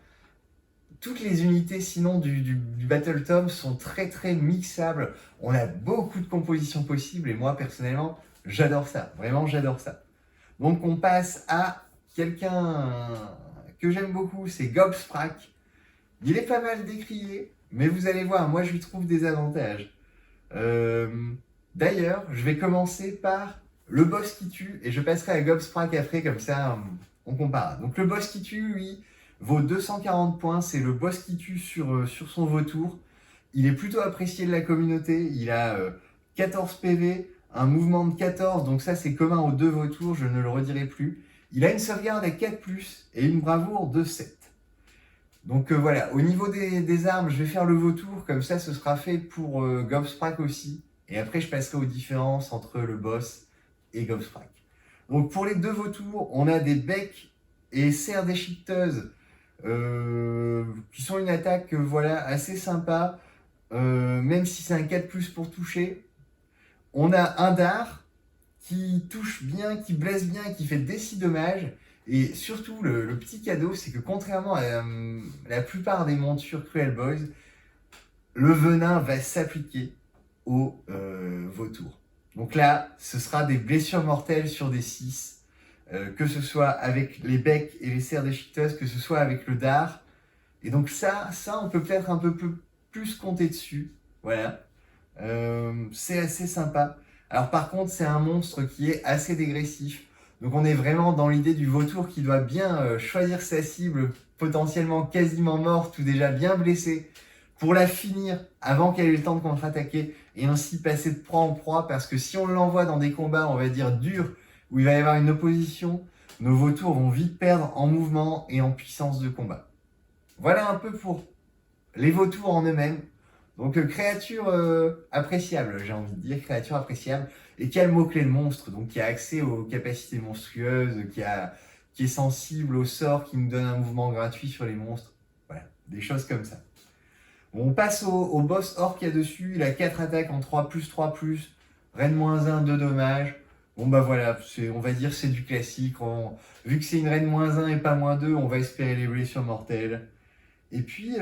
toutes les unités sinon du Battle Tom sont très très mixables. On a beaucoup de compositions possibles et moi personnellement j'adore ça, vraiment j'adore ça. Donc on passe à quelqu'un que j'aime beaucoup, c'est Gobsprak. Il est pas mal décrié, mais vous allez voir, moi je lui trouve des avantages. D'ailleurs, je vais commencer par le boss qui tue, et je passerai à Gobsprak après, comme ça on compare. Donc le boss qui tue, lui, vaut 240 points, c'est le boss qui tue sur son vautour. Il est plutôt apprécié de la communauté, il a 14 PV, un mouvement de 14, donc ça c'est commun aux deux vautours, je ne le redirai plus. Il a une sauvegarde à 4+, et une bravoure de 7. Donc voilà, au niveau des armes, je vais faire le vautour, comme ça ce sera fait pour Gobsprak aussi. Et après je passerai aux différences entre le boss et Gobsprak. Donc pour les deux vautours, on a des becs et serres déchiqueteuses qui sont une attaque voilà, assez sympa, même si c'est un 4+ pour toucher. On a un dard qui touche bien, qui blesse bien, qui fait des 6 dommages. Et surtout, le petit cadeau, c'est que contrairement à la plupart des montures Cruel Boys, le venin va s'appliquer au vautour. Donc là, ce sera des blessures mortelles sur des 6, que ce soit avec les becs et les serres déchiqueteuses, que ce soit avec le dard. Et donc ça on peut peut-être un peu plus compter dessus. Voilà. C'est assez sympa. Alors par contre, c'est un monstre qui est assez dégressif. Donc on est vraiment dans l'idée du vautour qui doit bien choisir sa cible, potentiellement quasiment morte ou déjà bien blessée, pour la finir avant qu'elle ait le temps de contre-attaquer et ainsi passer de proie en proie, parce que si on l'envoie dans des combats, on va dire durs, où il va y avoir une opposition, nos vautours vont vite perdre en mouvement et en puissance de combat. Voilà un peu pour les vautours en eux-mêmes. Donc créature appréciable, j'ai envie de dire, créature appréciable. Et qui a le mot-clé de monstre, donc qui a accès aux capacités monstrueuses, qui est sensible au sort, qui nous donne un mouvement gratuit sur les monstres. Voilà, des choses comme ça. Bon, on passe au boss orc qu'il y a dessus, il a 4 attaques en 3+, reine -1, 2 dommages. Bon bah voilà, on va dire c'est du classique. Vu que c'est une reine -1 et pas -2, on va espérer les blessures mortelles. Et puis,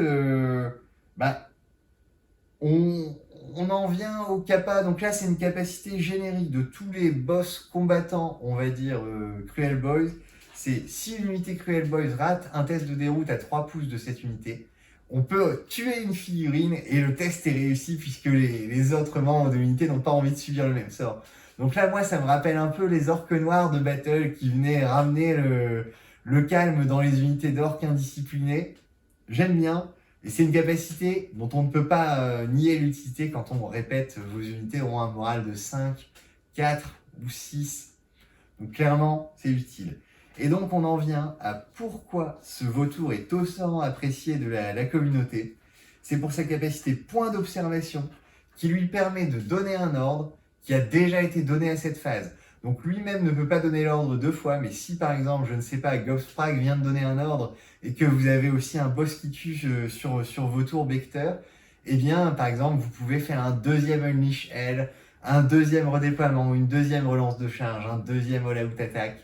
on en vient au kappa. Donc là, c'est une capacité générique de tous les boss combattants, on va dire, Cruel Boys. C'est si une unité Cruel Boys rate un test de déroute à 3 pouces de cette unité, on peut tuer une figurine et le test est réussi puisque les autres membres de l'unité n'ont pas envie de subir le même sort. Donc là, moi, ça me rappelle un peu les orques noirs de Battle qui venaient ramener le calme dans les unités d'orques indisciplinés. J'aime bien. Et c'est une capacité dont on ne peut pas nier l'utilité quand on répète vos unités auront un moral de 5, 4 ou 6. Donc clairement, c'est utile. Et donc on en vient à pourquoi ce vautour est autant apprécié de la communauté. C'est pour sa capacité point d'observation qui lui permet de donner un ordre qui a déjà été donné à cette phase. Donc lui-même ne peut pas donner l'ordre 2 fois, mais si par exemple, je ne sais pas, Gobsprak vient de donner un ordre et que vous avez aussi un boss qui tue sur vautour Becteur, eh bien par exemple, vous pouvez faire un deuxième Unleash Hell, un deuxième redéploiement, une deuxième relance de charge, un deuxième all-out attack.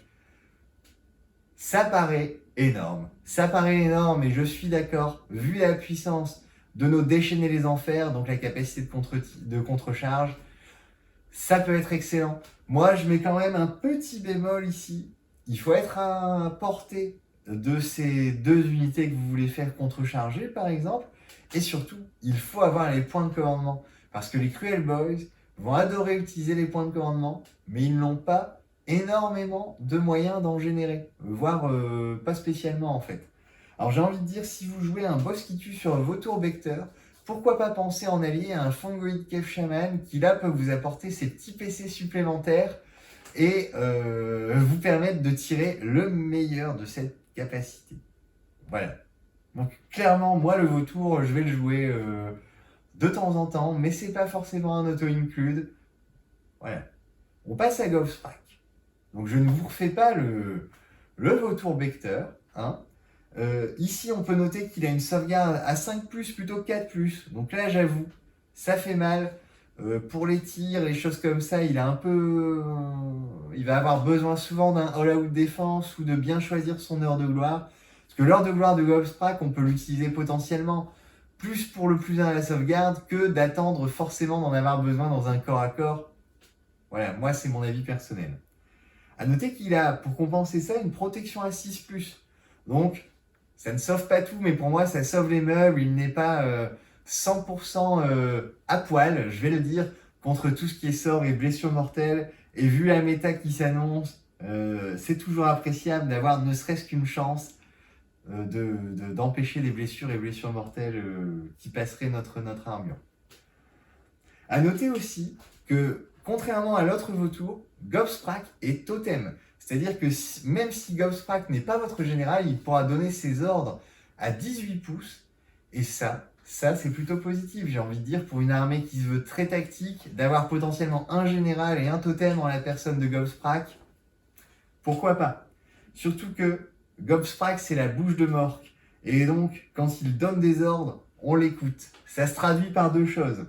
Ça paraît énorme. Ça paraît énorme et je suis d'accord, vu la puissance de nos déchaîner les enfers, donc la capacité de contre-charge, ça peut être excellent. Moi, je mets quand même un petit bémol ici. Il faut être à portée de ces 2 unités que vous voulez faire contrecharger, par exemple. Et surtout, il faut avoir les points de commandement. Parce que les Cruel Boys vont adorer utiliser les points de commandement, mais ils n'ont pas énormément de moyens d'en générer. Voire pas spécialement, en fait. Alors j'ai envie de dire, si vous jouez un boss qui tue sur vautour Becteur, pourquoi pas penser en allier à un Fungoid Cave Shaman qui là peut vous apporter ses petits PC supplémentaires et vous permettre de tirer le meilleur de cette capacité. Voilà. Donc clairement, moi le vautour, je vais le jouer de temps en temps, mais c'est pas forcément un auto-include. Voilà. On passe à Gobsprak. Donc je ne vous refais pas le vautour vecteur. Hein. Ici, on peut noter qu'il a une sauvegarde à 5+, plutôt que 4+. Donc là, j'avoue, ça fait mal. Pour les tirs, les choses comme ça, il va avoir besoin souvent d'un all-out défense ou de bien choisir son heure de gloire. Parce que l'heure de gloire de Gobsprak, on peut l'utiliser potentiellement plus pour le +1 à la sauvegarde que d'attendre forcément d'en avoir besoin dans un corps à corps. Voilà, moi c'est mon avis personnel. A noter qu'il a, pour compenser ça, une protection à 6+. Donc, ça ne sauve pas tout, mais pour moi, ça sauve les meubles. Il n'est pas 100% à poil, je vais le dire, contre tout ce qui est sort et blessures mortelles. Et vu la méta qui s'annonce, c'est toujours appréciable d'avoir ne serait-ce qu'une chance d'empêcher des blessures et blessures mortelles qui passeraient notre armure. A noter aussi que, contrairement à l'autre vautour, Gobsprak est totem. C'est-à-dire que même si Gobsprak n'est pas votre général, il pourra donner ses ordres à 18 pouces. Et ça c'est plutôt positif, j'ai envie de dire, pour une armée qui se veut très tactique, d'avoir potentiellement un général et un totem dans la personne de Gobsprak. Pourquoi pas? Surtout que Gobsprak, c'est la bouche de Mork. Et donc, quand il donne des ordres, on l'écoute. Ça se traduit par deux choses.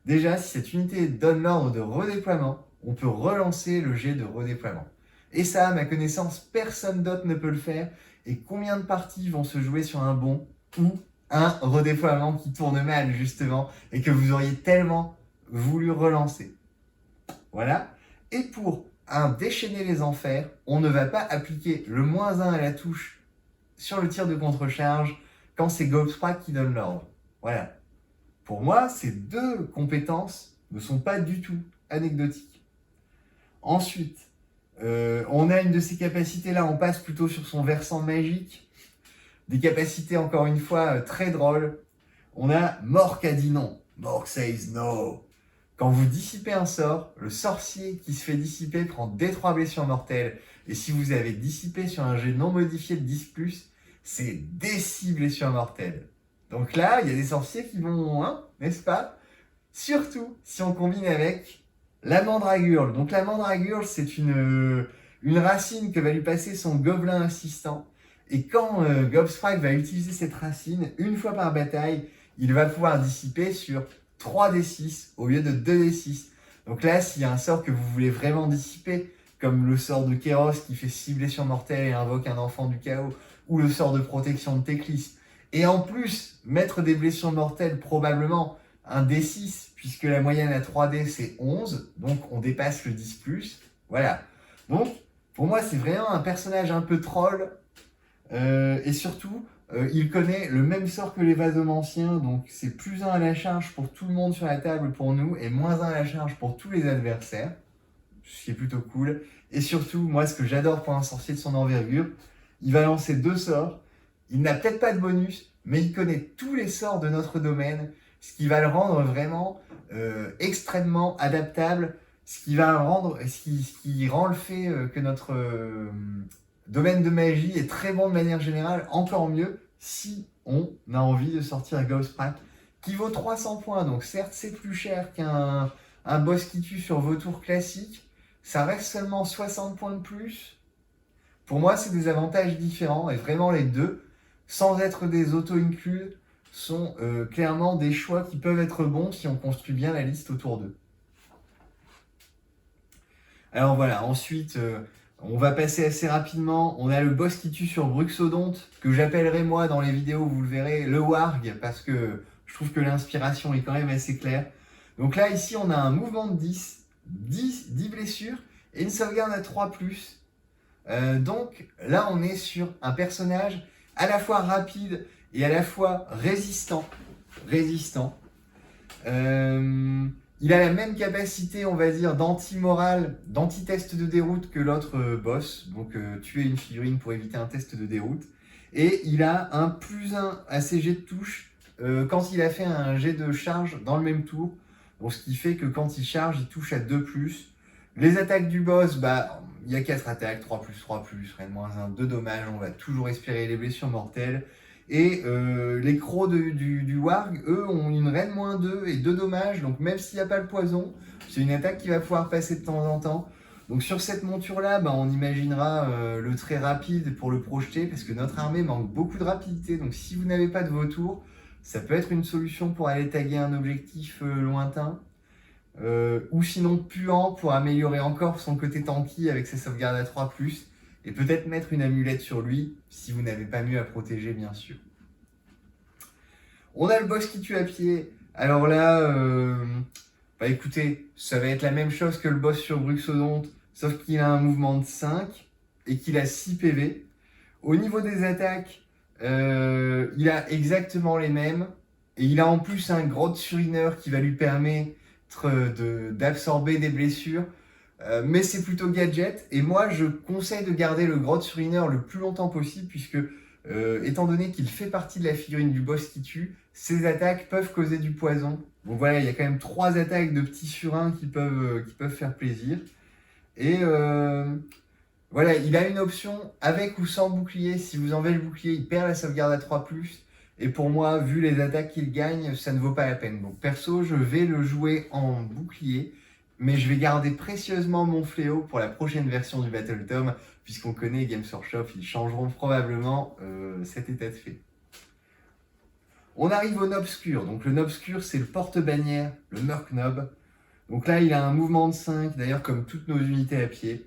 Déjà, si cette unité donne l'ordre de redéploiement, on peut relancer le jet de redéploiement. Et ça, à ma connaissance, personne d'autre ne peut le faire. Et combien de parties vont se jouer sur un bon ou un redéploiement qui tourne mal, justement, et que vous auriez tellement voulu relancer? Voilà. Et pour un déchaîner les enfers, on ne va pas appliquer le -1 à la touche sur le tir de contre-charge quand c'est Gobsprak qui donne l'ordre. Voilà. Pour moi, ces deux compétences ne sont pas du tout anecdotiques. Ensuite, on a une de ces capacités-là, on passe plutôt sur son versant magique. Des capacités, encore une fois, très drôles. On a Mork a dit non. Mork says no. Quand vous dissipez un sort, le sorcier qui se fait dissiper prend D3 blessures mortelles. Et si vous avez dissipé sur un jet non modifié de 10+, c'est D6 blessures mortelles. Donc là, il y a des sorciers qui vont, hein, n'est-ce pas? Surtout si on combine avec la mandragurle. Donc la mandragurle, c'est une racine que va lui passer son gobelin assistant. Et quand Gobsprak va utiliser cette racine, une fois par bataille, il va pouvoir dissiper sur 3d6 au lieu de 2d6. Donc là, s'il y a un sort que vous voulez vraiment dissiper, comme le sort de Kéros qui fait 6 blessures mortelles et invoque un enfant du chaos, ou le sort de protection de Teclis, et en plus, mettre des blessures mortelles, probablement un D6, puisque la moyenne à 3D c'est 11, donc on dépasse le 10+. Voilà. Donc, pour moi, c'est vraiment un personnage un peu troll, et surtout, il connaît le même sort que les Vasomanciens, donc c'est +1 à la charge pour tout le monde sur la table pour nous, et -1 à la charge pour tous les adversaires, ce qui est plutôt cool. Et surtout, moi, ce que j'adore pour un sorcier de son envergure, il va lancer 2 sorts. Il n'a peut-être pas de bonus, mais il connaît tous les sorts de notre domaine, ce qui va le rendre vraiment extrêmement adaptable, ce qui rend le fait que notre domaine de magie est très bon de manière générale, encore mieux si on a envie de sortir Gobsprak, qui vaut 300 points. Donc certes, c'est plus cher qu'un boss qui tue sur vautour classique, ça reste seulement 60 points de plus. Pour moi, c'est des avantages différents, et vraiment les deux, sans être des auto-inclus, sont clairement des choix qui peuvent être bons si on construit bien la liste autour d'eux. Alors voilà, ensuite, on va passer assez rapidement. On a le boss qui tue sur Bruxodonte, que j'appellerai moi dans les vidéos, vous le verrez, le Warg, parce que je trouve que l'inspiration est quand même assez claire. Donc là, ici, on a un mouvement de 10 blessures, et une sauvegarde à 3+. Donc là, on est sur un personnage à la fois rapide et à la fois résistant. Il a la même capacité, on va dire, d'anti-morale, d'anti-test de déroute que l'autre boss. Donc tuer une figurine pour éviter un test de déroute. Et il a un +1 à ses jets de touche quand il a fait un jet de charge dans le même tour. Donc ce qui fait que quand il charge, il touche à 2+. Les attaques du boss, bah, il y a 4 attaques, 3+, rien de -1, 2 dommages, on va toujours espérer les blessures mortelles. Et les crocs du warg, eux, ont une reine -2 et 2 dommages, donc même s'il n'y a pas le poison, c'est une attaque qui va pouvoir passer de temps en temps. Donc sur cette monture-là, bah, on imaginera le trait rapide pour le projeter, parce que notre armée manque beaucoup de rapidité, donc si vous n'avez pas de vautour, ça peut être une solution pour aller taguer un objectif lointain. Ou sinon puant pour améliorer encore son côté tanky avec ses sauvegardes à 3+, et peut-être mettre une amulette sur lui, si vous n'avez pas mieux à protéger, bien sûr. On a le boss qui tue à pied. Alors là, bah écoutez, ça va être la même chose que le boss sur Bruxodonte, sauf qu'il a un mouvement de 5 et qu'il a 6 PV. Au niveau des attaques, il a exactement les mêmes, et il a en plus un Grotte Surineur qui va lui permettre d'absorber des blessures, mais c'est plutôt gadget, et moi je conseille de garder le Grotte Surineur le plus longtemps possible, puisque étant donné qu'il fait partie de la figurine du boss qui tue, ses attaques peuvent causer du poison. Donc voilà, il y a quand même 3 attaques de petits surins qui peuvent faire plaisir. Et voilà, il a une option avec ou sans bouclier. Si vous enlevez le bouclier, il perd la sauvegarde à 3+. Et pour moi, vu les attaques qu'il gagne, ça ne vaut pas la peine. Donc perso, je vais le jouer en bouclier, mais je vais garder précieusement mon fléau pour la prochaine version du Battle Tome, puisqu'on connaît Games Workshop, ils changeront probablement cet état de fait. On arrive au Nobscur. Donc le Nobscur, c'est le porte-bannière, le Merc Nob. Donc là, il a un mouvement de 5, d'ailleurs comme toutes nos unités à pied.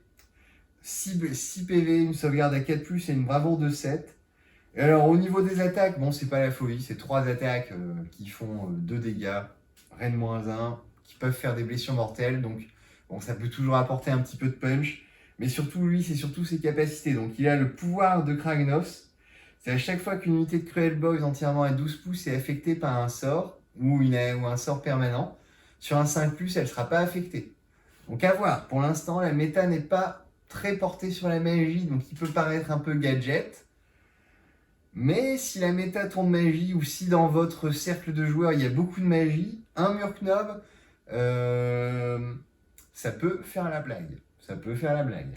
6 PV, une sauvegarde à 4+, et une bravoure de 7. Et alors au niveau des attaques, bon c'est pas la folie, c'est 3 attaques qui font 2 dégâts, reine -1, qui peuvent faire des blessures mortelles, donc bon ça peut toujours apporter un petit peu de punch, mais surtout lui c'est surtout ses capacités. Donc il a le pouvoir de Kragnos, c'est à chaque fois qu'une unité de Cruel Boys entièrement à 12 pouces est affectée par un sort, ou un sort permanent, sur un 5+, elle ne sera pas affectée. Donc à voir, pour l'instant la méta n'est pas très portée sur la magie, donc il peut paraître un peu gadget. Mais si la méta tourne magie, ou si dans votre cercle de joueurs il y a beaucoup de magie, un Murknob, ça peut faire la blague. Ça peut faire la blague.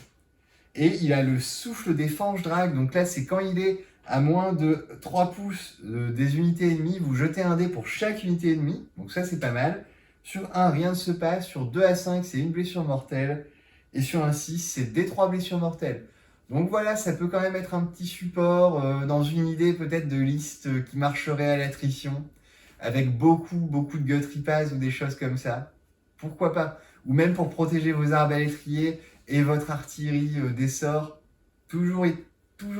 Et il a le souffle des fanges drag, donc là c'est quand il est à moins de 3 pouces des unités ennemies, vous jetez un dé pour chaque unité ennemie, donc ça c'est pas mal. Sur 1, rien ne se passe, sur 2 à 5, c'est une blessure mortelle, et sur un 6, c'est des 3 blessures mortelles. Donc voilà, ça peut quand même être un petit support dans une idée peut-être de liste qui marcherait à l'attrition, avec beaucoup de Guthrie Pass ou des choses comme ça. Pourquoi pas? Ou même pour protéger vos arbalétriers et votre artillerie des sorts. Toujours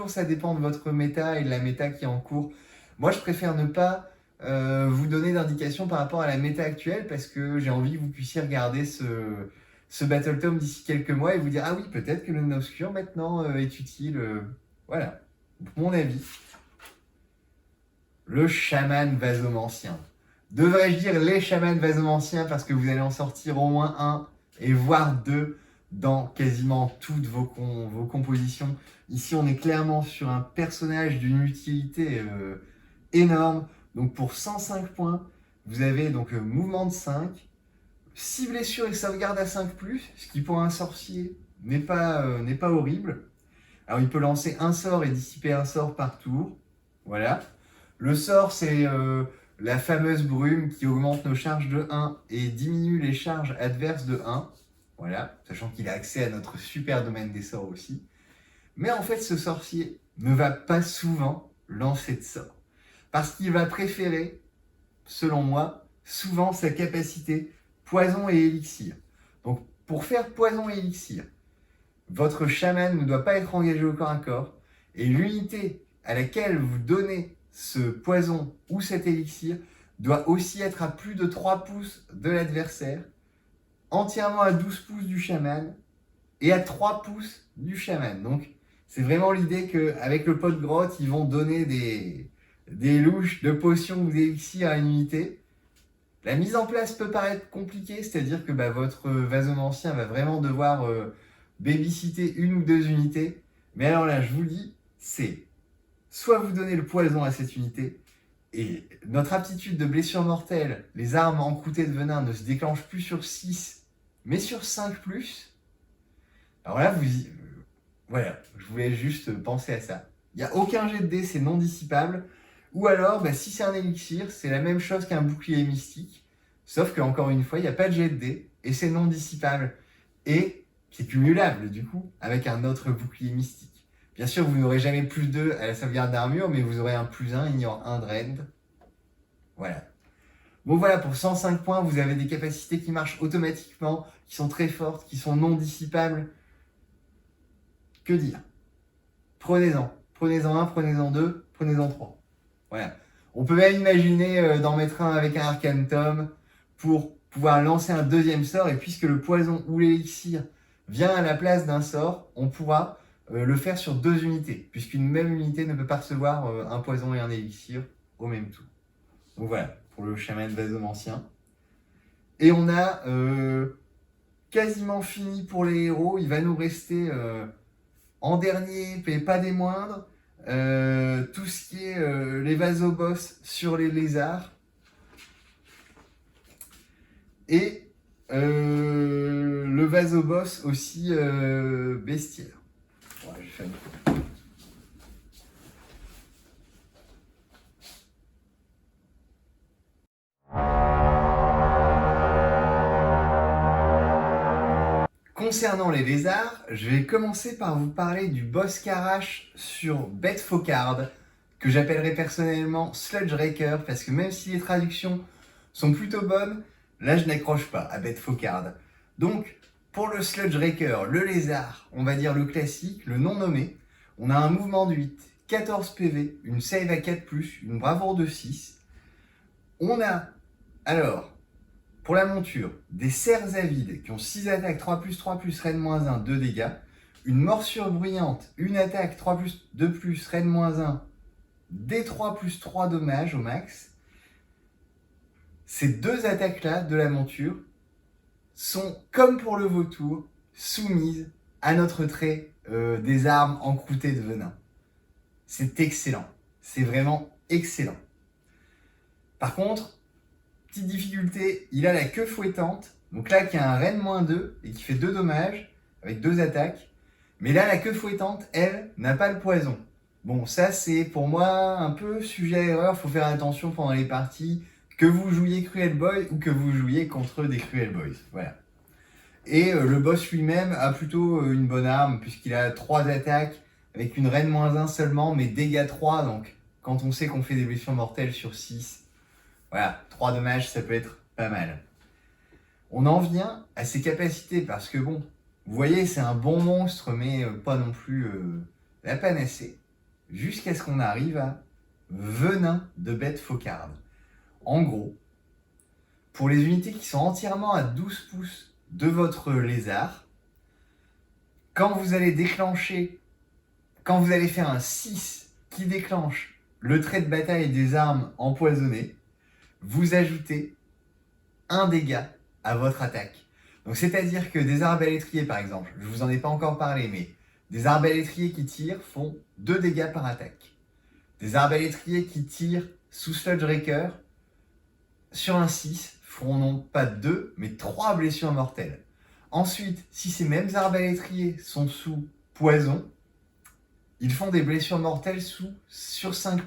ça dépend de votre méta et de la méta qui est en cours. Moi, je préfère ne pas vous donner d'indications par rapport à la méta actuelle, parce que j'ai envie que vous puissiez regarder ce Battle Tome d'ici quelques mois et vous dire ah oui, peut-être que le Nobscur maintenant est utile. Voilà, mon avis. Le chaman vasomancien. Devrais-je dire les chamans vasomanciens, parce que vous allez en sortir au moins 1 et voire 2 dans quasiment toutes vos compositions. Ici, on est clairement sur un personnage d'une utilité énorme. Donc pour 105 points, vous avez donc mouvement de 5, 6 blessures et sauvegarde à 5+, ce qui pour un sorcier n'est pas horrible. Alors il peut lancer un sort et dissiper un sort par tour. Voilà. Le sort, c'est la fameuse brume qui augmente nos charges de 1 et diminue les charges adverses de 1. Voilà, sachant qu'il a accès à notre super domaine des sorts aussi. Mais en fait, ce sorcier ne va pas souvent lancer de sort, parce qu'il va préférer, selon moi, souvent sa capacité poison et élixir. Donc pour faire poison et élixir, votre chaman ne doit pas être engagé au corps à corps, et l'unité à laquelle vous donnez ce poison ou cet élixir doit aussi être à plus de 3 pouces de l'adversaire, entièrement à 12 pouces du chaman et à 3 pouces du chaman. Donc c'est vraiment l'idée qu'avec le pot de grotte, ils vont donner des louches de potions ou d'élixirs à une unité. La mise en place peut paraître compliquée, c'est-à-dire que votre vasomancien va vraiment devoir babysitter une ou 2 unités. Mais alors là, je vous le dis, c'est soit vous donnez le poison à cette unité, et notre aptitude de blessure mortelle, les armes encroûtées de venin ne se déclenchent plus sur 6, mais sur 5+. Alors là, voilà, je voulais juste penser à ça. Il n'y a aucun jet de dés, c'est non dissipable. Ou alors, si c'est un élixir, c'est la même chose qu'un bouclier mystique, sauf qu'encore une fois, il n'y a pas de jet de dés, et c'est non dissipable. Et c'est cumulable, du coup, avec un autre bouclier mystique. Bien sûr, vous n'aurez jamais plus 2 à la sauvegarde d'armure, mais vous aurez un +1, ignorant 1 Dread. Voilà. Bon voilà, pour 105 points, vous avez des capacités qui marchent automatiquement, qui sont très fortes, qui sont non dissipables. Que dire? Prenez-en. Prenez-en un, prenez-en deux, prenez-en trois. Voilà. On peut même imaginer d'en mettre un avec un Arcane Tome pour pouvoir lancer un deuxième sort, et puisque le poison ou l'élixir vient à la place d'un sort, on pourra le faire sur 2 unités, puisqu'une même unité ne peut pas recevoir un poison et un élixir au même tour. Donc voilà, pour le chaman vasomancien. Et on a quasiment fini pour les héros. Il va nous rester en dernier, mais pas des moindres, tout ce qui est les vasoboss sur les lézards. Et le vasoboss aussi bestiaire. Ouais, je vais faire une... Concernant les lézards, je vais commencer par vous parler du boss Karash sur Bête Faucarde, que j'appellerai personnellement Sludge Raker, parce que même si les traductions sont plutôt bonnes, là je n'accroche pas à Bête Faucarde. Donc, pour le Sludge Raker, le lézard, on va dire le classique, le non nommé, on a un mouvement de 8, 14 PV, une save à 4+, une bravoure de 6. On a, alors, pour la monture, des cerfs avides qui ont 6 attaques, 3+3+, raid-1, 2 dégâts. Une morsure bruyante, 1 attaque, 3+2+, raid-1, D3+3 dommages au max. Ces 2 attaques-là de la monture sont, comme pour le vautour, soumises à notre trait des armes encroûtées de venin. C'est excellent. C'est vraiment excellent. Par contre, petite difficulté, il a la queue fouettante, donc là qui a un raid-2 et qui fait 2 dommages avec 2 attaques. Mais là, la queue fouettante, elle, n'a pas le poison. Bon, ça c'est pour moi un peu sujet à erreur, faut faire attention pendant les parties, que vous jouiez Cruel Boy ou que vous jouiez contre des Cruel Boys. Voilà. Et le boss lui-même a plutôt une bonne arme, puisqu'il a 3 attaques avec une raid-1 seulement, mais dégâts 3, donc quand on sait qu'on fait des blessures mortelles sur 6, voilà, 3 dommages, ça peut être pas mal. On en vient à ses capacités, parce que bon, vous voyez, c'est un bon monstre, mais pas non plus la panacée, jusqu'à ce qu'on arrive à Venin de Bête Faucarde. En gros, pour les unités qui sont entièrement à 12 pouces de votre lézard, quand vous allez faire un 6 qui déclenche le trait de bataille des armes empoisonnées, vous ajoutez 1 dégât à votre attaque. Donc c'est-à-dire que des arbalétriers par exemple, je vous en ai pas encore parlé, mais des arbalétriers qui tirent font 2 dégâts par attaque. Des arbalétriers qui tirent sous Sludge Raker, sur un 6, feront non pas 2, mais 3 blessures mortelles. Ensuite, si ces mêmes arbalétriers sont sous poison, ils font des blessures mortelles sur 5+.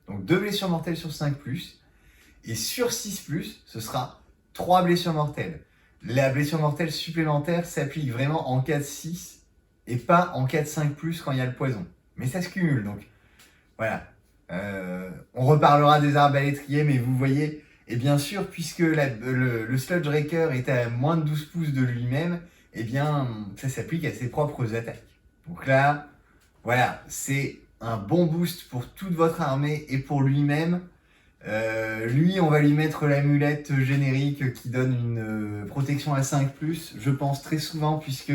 Donc 2 blessures mortelles sur 5+. Et sur 6+, ce sera 3 blessures mortelles. La blessure mortelle supplémentaire s'applique vraiment en cas de 6 et pas en cas de 5+, quand il y a le poison. Mais ça se cumule, donc voilà. On reparlera des arbalétriers, mais vous voyez, et bien sûr, puisque le Sludge Raker est à moins de 12 pouces de lui-même, eh bien, ça s'applique à ses propres attaques. Donc là, voilà, c'est un bon boost pour toute votre armée et pour lui-même. Lui, on va lui mettre l'amulette générique qui donne une protection à 5+, je pense très souvent, puisque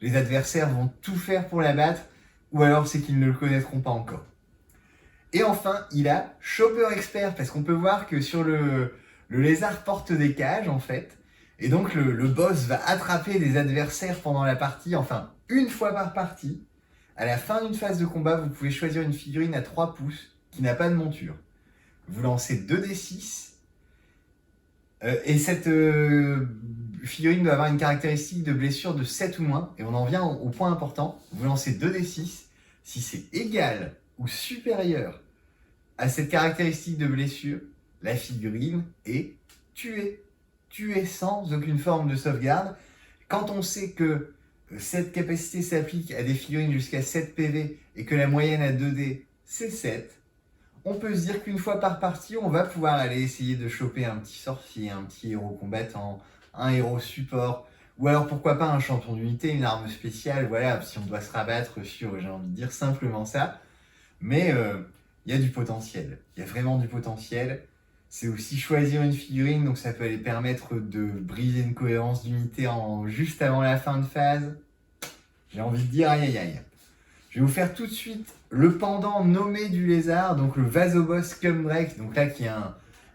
les adversaires vont tout faire pour l'abattre, ou alors c'est qu'ils ne le connaîtront pas encore. Et enfin, il a Chopper Expert, parce qu'on peut voir que sur le lézard porte des cages, en fait, et donc le boss va attraper des adversaires pendant la partie, enfin, une fois par partie. À la fin d'une phase de combat, vous pouvez choisir une figurine à 3 pouces qui n'a pas de monture. Vous lancez 2d6, et cette figurine doit avoir une caractéristique de blessure de 7 ou moins, et on en vient au point important, vous lancez 2d6, si c'est égal ou supérieur à cette caractéristique de blessure, la figurine est tuée. Tuée sans aucune forme de sauvegarde. Quand on sait que cette capacité s'applique à des figurines jusqu'à 7 PV et que la moyenne à 2D c'est 7, on peut se dire qu'une fois par partie, on va pouvoir aller essayer de choper un petit sorcier, un petit héros combattant, un héros support, ou alors pourquoi pas un champion d'unité, une arme spéciale, voilà, si on doit se rabattre sur, j'ai envie de dire simplement ça. Mais il y a du potentiel, il y a vraiment du potentiel. C'est aussi choisir une figurine, donc ça peut aller permettre de briser une cohérence d'unité juste avant la fin de phase. J'ai envie de dire aïe aïe aïe. Je vais vous faire tout de suite le pendant nommé du lézard, donc le Vasobos Scumdrake, donc là qui est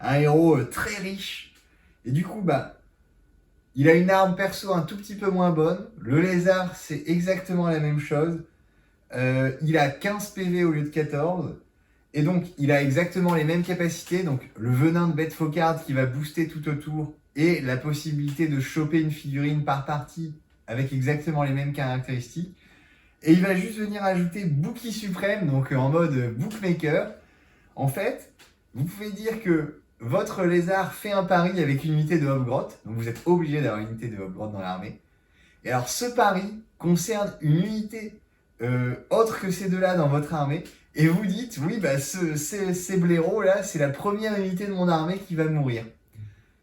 un héros très riche. Et du coup, il a une arme perso un tout petit peu moins bonne. Le lézard, c'est exactement la même chose. Il a 15 PV au lieu de 14. Et donc, il a exactement les mêmes capacités. Donc, le venin de bête faucarde qui va booster tout autour et la possibilité de choper une figurine par partie avec exactement les mêmes caractéristiques. Et il va juste venir ajouter Bouki suprême, donc en mode bookmaker. En fait, vous pouvez dire que votre lézard fait un pari avec une unité de Hobgroth. Donc, vous êtes obligé d'avoir une unité de Hobgroth dans l'armée. Et alors, ce pari concerne une unité autre que ces deux-là dans votre armée. Et vous dites, oui, ces blaireaux là, c'est la première unité de mon armée qui va mourir.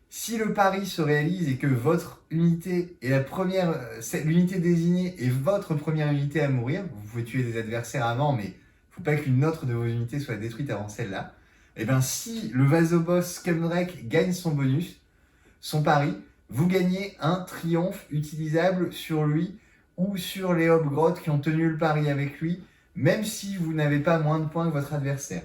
Si le pari se réalise et que votre unité est l'unité désignée est votre première unité à mourir, vous pouvez tuer des adversaires avant, mais il ne faut pas qu'une autre de vos unités soit détruite avant celle-là. Et bien, si le Vasobos Scumdrake gagne son bonus, son pari, vous gagnez un triomphe utilisable sur lui ou sur les Hobgroth qui ont tenu le pari avec lui, même si vous n'avez pas moins de points que votre adversaire.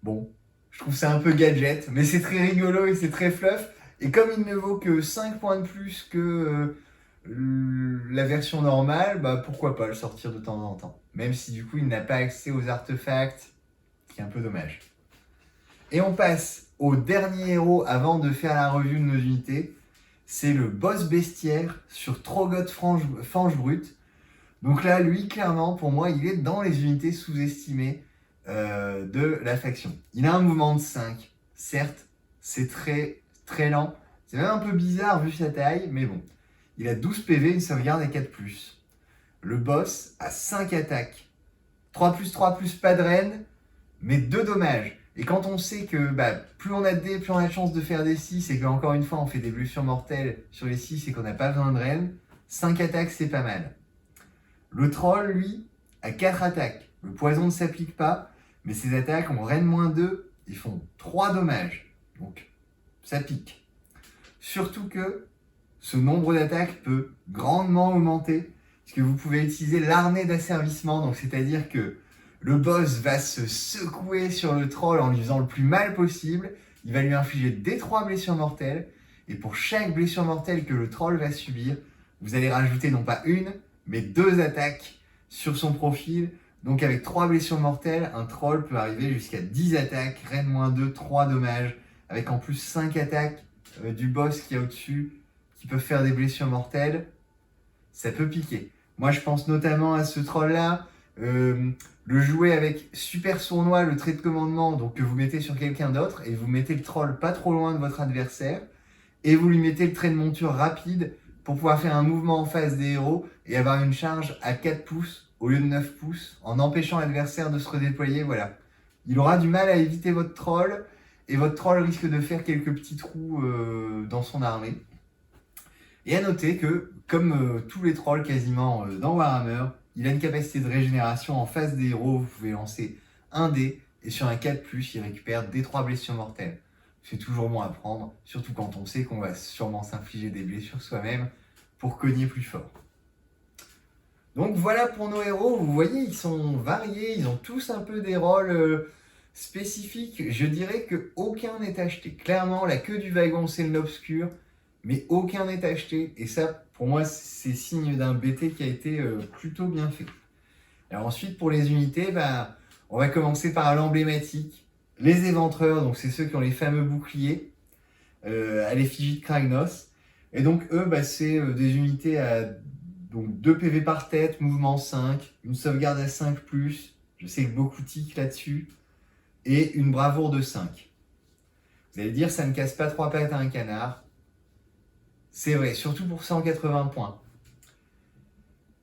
Bon, je trouve ça un peu gadget, mais c'est très rigolo et c'est très fluff. Et comme il ne vaut que 5 points de plus que la version normale, pourquoi pas le sortir de temps en temps. Même si du coup il n'a pas accès aux artefacts, ce qui est un peu dommage. Et on passe au dernier héros avant de faire la review de nos unités. C'est le boss bestiaire sur Trogoth Fange Brute. Donc là, lui, clairement, pour moi, il est dans les unités sous-estimées de la faction. Il a un mouvement de 5. Certes, c'est très très lent. C'est même un peu bizarre vu sa taille, mais bon. Il a 12 PV, une sauvegarde et 4+. Le boss a 5 attaques. 3+3+, pas de reine, mais 2 dommages. Et quand on sait que plus on a de dés, plus on a de chance de faire des 6, et qu'encore une fois on fait des blessures mortelles sur les 6 et qu'on n'a pas besoin de reine, 5 attaques c'est pas mal. Le troll, lui, a 4 attaques. Le poison ne s'applique pas, mais ses attaques ont reine -2 et font 3 dommages. Donc ça pique. Surtout que ce nombre d'attaques peut grandement augmenter, puisque vous pouvez utiliser l'arnais d'asservissement, donc c'est-à-dire que le boss va se secouer sur le troll en lui faisant le plus mal possible, il va lui infliger des 3 blessures mortelles, et pour chaque blessure mortelle que le troll va subir, vous allez rajouter non pas une, mais 2 attaques sur son profil. Donc avec 3 blessures mortelles, un troll peut arriver jusqu'à 10 attaques, reine -2, 3 dommages, avec en plus 5 attaques du boss qui est au-dessus, qui peuvent faire des blessures mortelles. Ça peut piquer. Moi je pense notamment à ce troll-là, le jouer avec super sournois, le trait de commandement, donc que vous mettez sur quelqu'un d'autre, et vous mettez le troll pas trop loin de votre adversaire, et vous lui mettez le trait de monture rapide pour pouvoir faire un mouvement en face des héros et avoir une charge à 4 pouces au lieu de 9 pouces, en empêchant l'adversaire de se redéployer, voilà. Il aura du mal à éviter votre troll, et votre troll risque de faire quelques petits trous dans son armée. Et à noter que, comme tous les trolls quasiment dans Warhammer, il a une capacité de régénération en face des héros. Vous pouvez lancer un dé, et sur un 4+, il récupère des 3 blessures mortelles. C'est toujours bon à prendre, surtout quand on sait qu'on va sûrement s'infliger des blessures soi-même pour cogner plus fort. Donc voilà pour nos héros, vous voyez, ils sont variés, ils ont tous un peu des rôles spécifiques. Je dirais qu'aucun n'est acheté. Clairement, la queue du wagon, c'est le obscur, mais aucun n'est acheté. Et ça, pour moi, c'est signe d'un BT qui a été plutôt bien fait. Alors ensuite, pour les unités, on va commencer par l'emblématique. Les éventreurs, donc c'est ceux qui ont les fameux boucliers à l'effigie de Kragnos. Et donc eux, c'est des unités à donc 2 PV par tête, mouvement 5, une sauvegarde à 5+. Je sais que beaucoup tiquent là-dessus. et une bravoure de 5. Vous allez dire, ça ne casse pas 3 pattes à un canard. C'est vrai, surtout pour 180 points.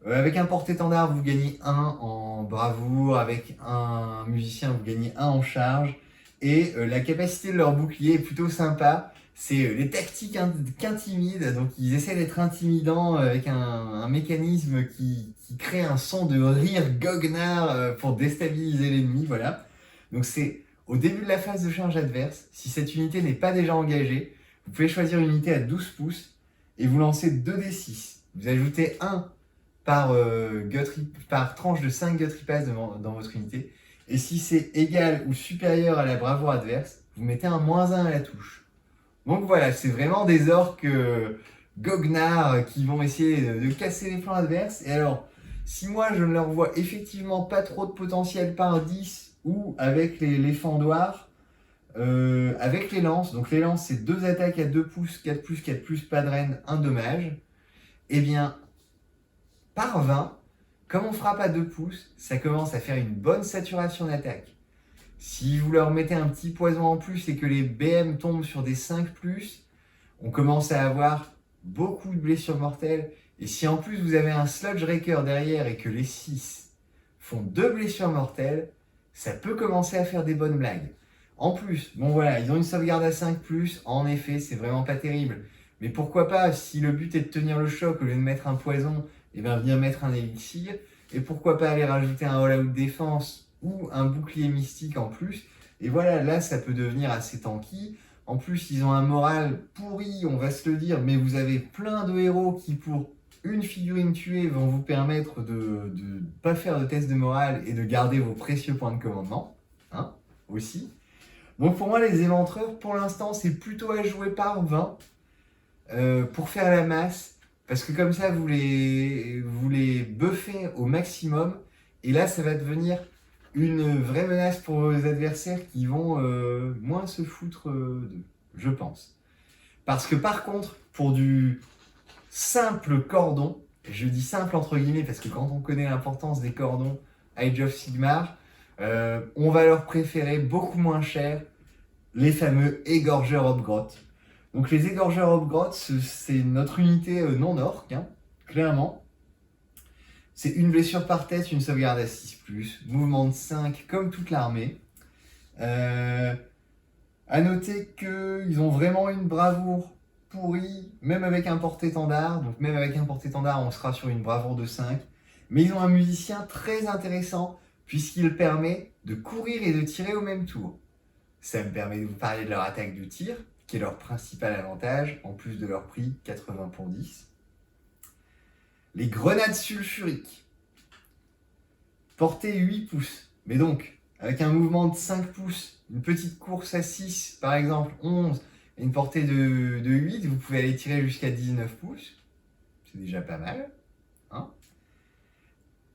Avec un porte-étendard, vous gagnez 1 en bravoure. Avec un musicien, vous gagnez 1 en charge. Et la capacité de leur bouclier est plutôt sympa. C'est les tactiques qu'intimident. Donc ils essaient d'être intimidants avec un mécanisme qui crée un son de rire goguenard pour déstabiliser l'ennemi. Voilà. Donc c'est au début de la phase de charge adverse. Si cette unité n'est pas déjà engagée, vous pouvez choisir une unité à 12 pouces et vous lancez 2d6. Vous ajoutez 1 par tranche de 5 gut ripass dans votre unité. Et si c'est égal ou supérieur à la bravoure adverse, vous mettez un -1 à la touche. Donc voilà, c'est vraiment des orques goguenards qui vont essayer de casser les plans adverses. Et alors, si moi je ne leur vois effectivement pas trop de potentiel par 10 ou avec les fendoirs, avec les lances, donc les lances c'est 2 attaques à 2 pouces, 4+, pas de reine, 1 dommage, et bien par 20, comme on frappe à 2 pouces, ça commence à faire une bonne saturation d'attaque. Si vous leur mettez un petit poison en plus et que les BM tombent sur des 5+, on commence à avoir beaucoup de blessures mortelles. Et si en plus vous avez un Sludge Raker derrière et que les 6 font 2 blessures mortelles, ça peut commencer à faire des bonnes blagues. En plus, bon voilà, ils ont une sauvegarde à 5+, en effet, c'est vraiment pas terrible. Mais pourquoi pas, si le but est de tenir le choc au lieu de mettre un poison, et bien venir mettre un élixir, et pourquoi pas aller rajouter un all-out défense ou un bouclier mystique en plus, et voilà, là ça peut devenir assez tanky. En plus, ils ont un moral pourri, on va se le dire, mais vous avez plein de héros qui, pour une figurine tuée, vont vous permettre de ne pas faire de test de morale et de garder vos précieux points de commandement, hein, aussi. Donc pour moi, les éventreurs, pour l'instant, c'est plutôt à jouer par 20 pour faire la masse. Parce que comme ça, vous les buffez au maximum. Et là, ça va devenir une vraie menace pour vos adversaires qui vont moins se foutre d'eux, je pense. Parce que par contre, pour du simple cordon, je dis simple entre guillemets parce que quand on connaît l'importance des cordons Age of Sigmar, on va leur préférer beaucoup moins cher les fameux égorgeurs Hobgroth. Donc les égorgeurs Hobgroth, c'est notre unité non-orque, hein, clairement. C'est une blessure par tête, une sauvegarde à 6+, mouvement de 5 comme toute l'armée. À noter qu'ils ont vraiment une bravoure pourrie, même avec un porte-étendard. Donc même avec un porte-étendard, on sera sur une bravoure de 5. Mais ils ont un musicien très intéressant, puisqu'il permet de courir et de tirer au même tour. Ça me permet de vous parler de leur attaque de tir, qui est leur principal avantage, en plus de leur prix, 80 pour 10. Les grenades sulfuriques. Portée 8 pouces. Mais donc, avec un mouvement de 5 pouces, une petite course à 6, par exemple, 11, et une portée de 8, vous pouvez aller tirer jusqu'à 19 pouces. C'est déjà pas mal. Hein,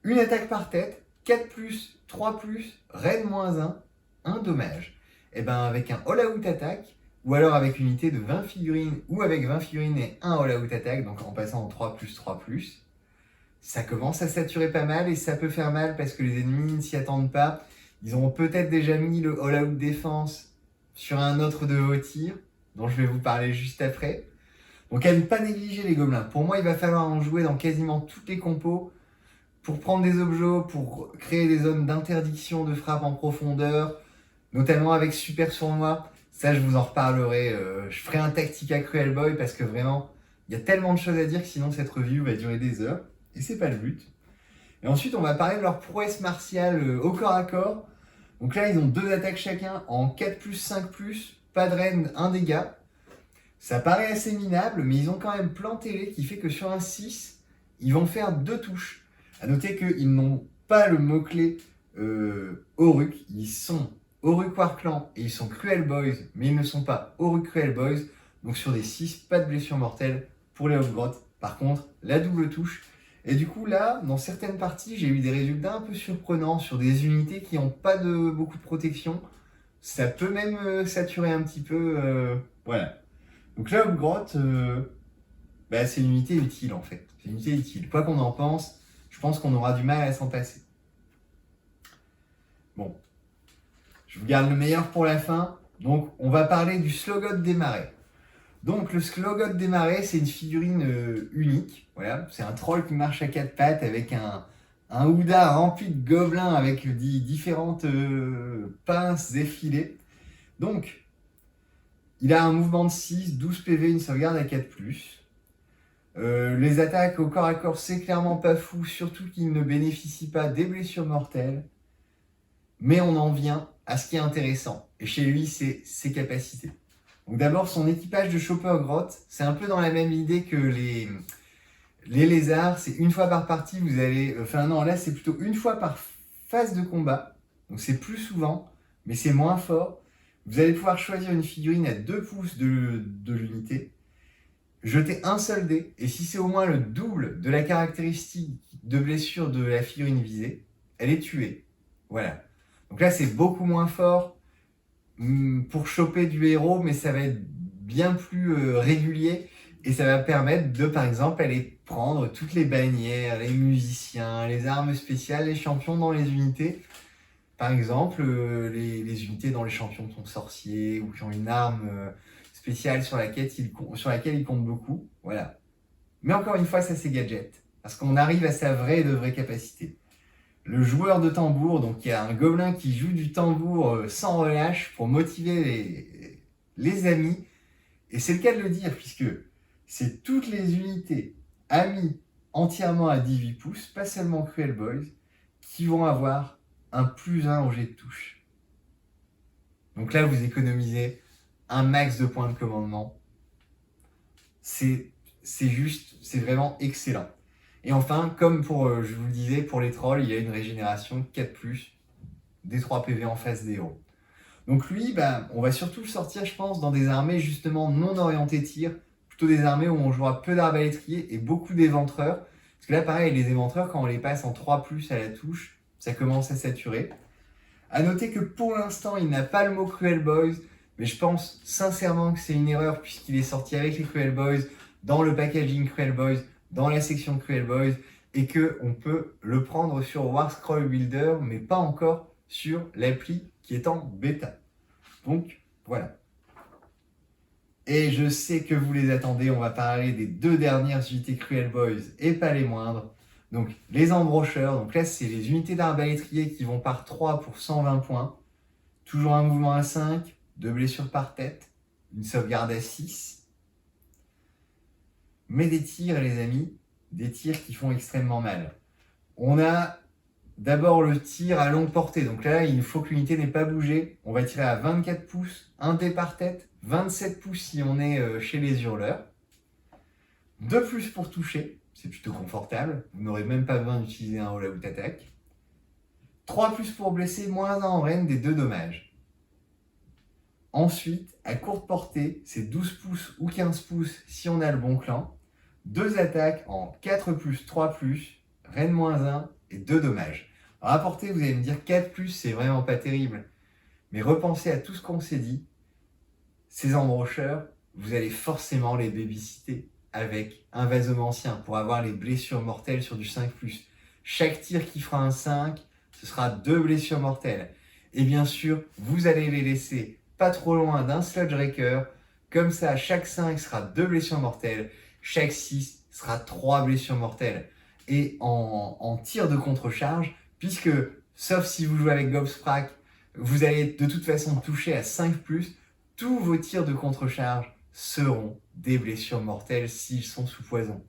une attaque par tête, 4+, 3+, raid -1, 1 dommage. Et bien avec un all-out attaque, ou alors avec une unité de 20 figurines, ou avec 20 figurines et un all-out attaque, donc en passant en 3+, 3+, ça commence à saturer pas mal et ça peut faire mal parce que les ennemis ne s'y attendent pas. Ils ont peut-être déjà mis le all-out défense sur un autre de vos tirs, dont je vais vous parler juste après. Donc à ne pas négliger les gobelins. Pour moi, il va falloir en jouer dans quasiment toutes les compos pour prendre des objets, pour créer des zones d'interdiction de frappe en profondeur, notamment avec Super Sournois. Ça, je vous en reparlerai. Je ferai un Tactica Cruel Boy parce que vraiment, il y a tellement de choses à dire que sinon cette review va durer des heures. Et c'est pas le but. Et ensuite, on va parler de leur prouesse martiale au corps à corps. Donc là, ils ont 2 attaques chacun en 4+, 5+, pas de reine, 1 dégât. Ça paraît assez minable, mais ils ont quand même planté qui fait que sur un 6, ils vont faire 2 touches. A noter qu'ils n'ont pas le mot-clé Oruk. Ils sont Oruk Warclan et ils sont Cruel Boys, mais ils ne sont pas Oruk Cruel Boys. Donc sur des 6, pas de blessure mortelle pour les Hobgroth. Par contre, la double touche. Et du coup, là, dans certaines parties, j'ai eu des résultats un peu surprenants sur des unités qui n'ont pas beaucoup de protection. Ça peut même saturer un petit peu. Voilà. Donc là, Hobgroth, c'est une unité utile en fait. C'est une unité utile. Quoi qu'on en pense, je pense qu'on aura du mal à s'en passer. Bon. Je vous garde le meilleur pour la fin. Donc, on va parler du Slogoth des Marais. Donc, le Slogoth des Marais, c'est une figurine unique. Voilà, c'est un troll qui marche à quatre pattes avec un houda rempli de gobelins avec différentes pinces effilées. Donc, il a un mouvement de 6, 12 PV, une sauvegarde à 4+. Les attaques au corps à corps, c'est clairement pas fou, surtout qu'il ne bénéficie pas des blessures mortelles. Mais on en vient à ce qui est intéressant. Et chez lui, c'est ses capacités. Donc d'abord, son équipage de Chopper Grotte, c'est un peu dans la même idée que les lézards. C'est une fois par partie, vous allez... Enfin non, là, c'est plutôt une fois par phase de combat. Donc c'est plus souvent, mais c'est moins fort. Vous allez pouvoir choisir une figurine à 2 pouces de l'unité. Jeter un seul dé, et si c'est au moins le double de la caractéristique de blessure de la figurine visée, elle est tuée. Voilà. Donc là, c'est beaucoup moins fort pour choper du héros, mais ça va être bien plus régulier, et ça va permettre de, par exemple, aller prendre toutes les bannières, les musiciens, les armes spéciales, les champions dans les unités. Par exemple, les unités dans les champions qui sont sorciers, ou qui ont une arme... spécial sur laquelle il compte beaucoup. Voilà. Mais encore une fois, ça c'est gadget. Parce qu'on arrive à sa vraie et de vraie capacité. Le joueur de tambour, donc il y a un gobelin qui joue du tambour sans relâche pour motiver les amis. Et c'est le cas de le dire, puisque c'est toutes les unités amies entièrement à 18 pouces, pas seulement Cruel Boys, qui vont avoir un +1 au jet de touche. Donc là, vous économisez un max de points de commandement. C'est vraiment excellent. Et enfin, comme je vous le disais, pour les trolls, il y a une régénération 4+, des 3 PV en face des héros. Donc lui, on va surtout le sortir, je pense, dans des armées justement non orientées tir, plutôt des armées où on jouera peu d'arbalétriers et beaucoup d'éventreurs. Parce que là, pareil, les éventreurs, quand on les passe en 3+ à la touche, ça commence à saturer. A noter que pour l'instant, il n'a pas le mot Cruel Boys, mais je pense sincèrement que c'est une erreur puisqu'il est sorti avec les Cruel Boys, dans le packaging Cruel Boys, dans la section Cruel Boys, et qu'on peut le prendre sur War Scroll Builder, mais pas encore sur l'appli qui est en bêta. Donc, voilà. Et je sais que vous les attendez, on va parler des 2 dernières unités Cruel Boys, et pas les moindres. Donc, les embrocheurs, donc là, c'est les unités d'arbalétrier qui vont par 3 pour 120 points. Toujours un mouvement à 5, 2 blessures par tête, une sauvegarde à 6. Mais des tirs, les amis, des tirs qui font extrêmement mal. On a d'abord le tir à longue portée. Donc là, il faut que l'unité n'ait pas bougé. On va tirer à 24 pouces, 1 dé par tête, 27 pouces si on est chez les hurleurs. 2+ pour toucher, c'est plutôt confortable. Vous n'aurez même pas besoin d'utiliser un all-out attack. 3+ pour blesser, -1 en reine des 2 dommages. Ensuite, à courte portée, c'est 12 pouces ou 15 pouces si on a le bon clan. 2 attaques en 4+, 3+, reine -1 et 2 dommages. Alors à portée, vous allez me dire 4+, c'est vraiment pas terrible. Mais repensez à tout ce qu'on s'est dit. Ces embrocheurs, vous allez forcément les babysitter avec un vasomancien pour avoir les blessures mortelles sur du 5+. Chaque tir qui fera un 5, ce sera 2 blessures mortelles. Et bien sûr, vous allez les laisser pas trop loin d'un Sludge Raker. Comme ça, chaque 5 sera 2 blessures mortelles. Chaque 6 sera 3 blessures mortelles. Et en tir de contre-charge, puisque, sauf si vous jouez avec Gobsprak, vous allez de toute façon toucher à 5+, tous vos tirs de contre-charge seront des blessures mortelles s'ils sont sous poison.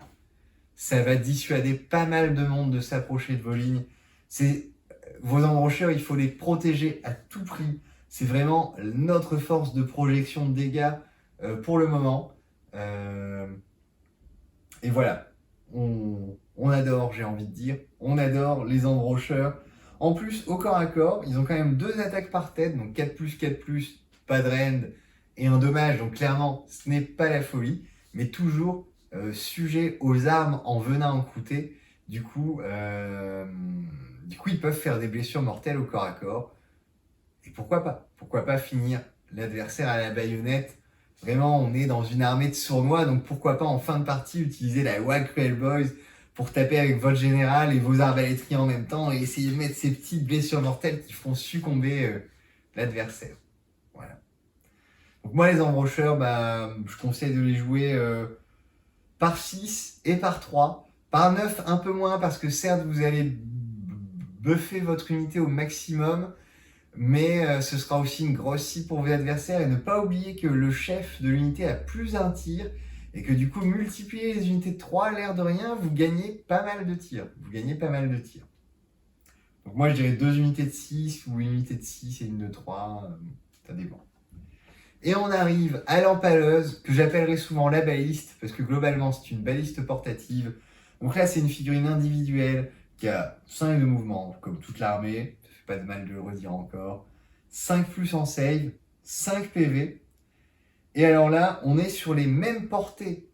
Ça va dissuader pas mal de monde de s'approcher de vos lignes. Vos embrocheurs, il faut les protéger à tout prix. C'est vraiment notre force de projection de dégâts pour le moment. Et voilà, on adore, j'ai envie de dire, on adore les embrocheurs. En plus, au corps à corps, ils ont quand même 2 attaques par tête, donc 4+, 4+, pas de rend et un dommage. Donc clairement, ce n'est pas la folie, mais toujours sujet aux armes en venin encrouté. Du coup, ils peuvent faire des blessures mortelles au corps à corps. Et pourquoi pas? Pourquoi pas finir l'adversaire à la baïonnette? Vraiment, on est dans une armée de sournois, donc pourquoi pas en fin de partie utiliser la Wild Cruel Boys pour taper avec votre général et vos arbalétriers en même temps et essayer de mettre ces petites blessures mortelles qui font succomber l'adversaire. Voilà. Donc moi, les embrocheurs, je conseille de les jouer par 6 et par 3. Par 9, un peu moins, parce que certes, vous allez buffer votre unité au maximum, mais ce sera aussi une grosse cible pour vos adversaires. Et ne pas oublier que le chef de l'unité a plus un tir, et que du coup, multiplier les unités de 3, l'air de rien, vous gagnez pas mal de tirs. Donc moi, je dirais 2 unités de 6, ou une unité de 6 et une de 3, ça dépend. Et on arrive à l'empaleuse, que j'appellerai souvent la baliste, parce que globalement, c'est une baliste portative. Donc là, c'est une figurine individuelle qui a 5 de mouvement, comme toute l'armée. Ça fait pas de mal de le redire encore. 5 plus en save, 5 PV. Et alors là, on est sur les mêmes portées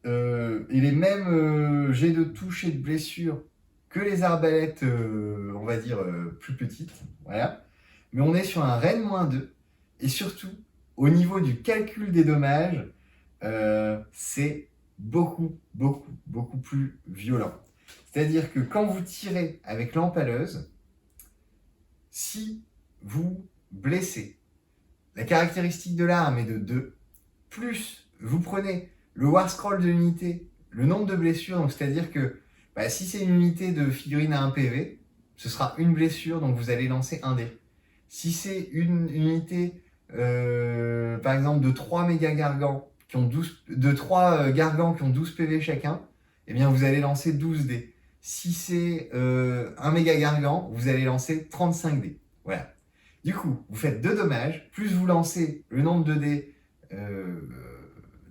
et les mêmes jets de touche et de blessure que les arbalètes, on va dire, plus petites. Voilà. Mais on est sur un Rennes-2. Et surtout, au niveau du calcul des dommages, c'est beaucoup plus violent. C'est-à-dire que quand vous tirez avec l'empaleuse, si vous blessez, la caractéristique de l'arme est de 2, plus vous prenez le war scroll de l'unité, le nombre de blessures, donc c'est-à-dire que si c'est une unité de figurine à 1 PV, ce sera une blessure, donc vous allez lancer 1 dé. Si c'est une unité, par exemple, de 3 méga gargants, de 3 gargants qui ont 12 PV chacun, eh bien vous allez lancer 12 dés. Si c'est un méga gargant, vous allez lancer 35 dés. Voilà. Du coup, vous faites 2 dommages, plus vous lancez le nombre de dés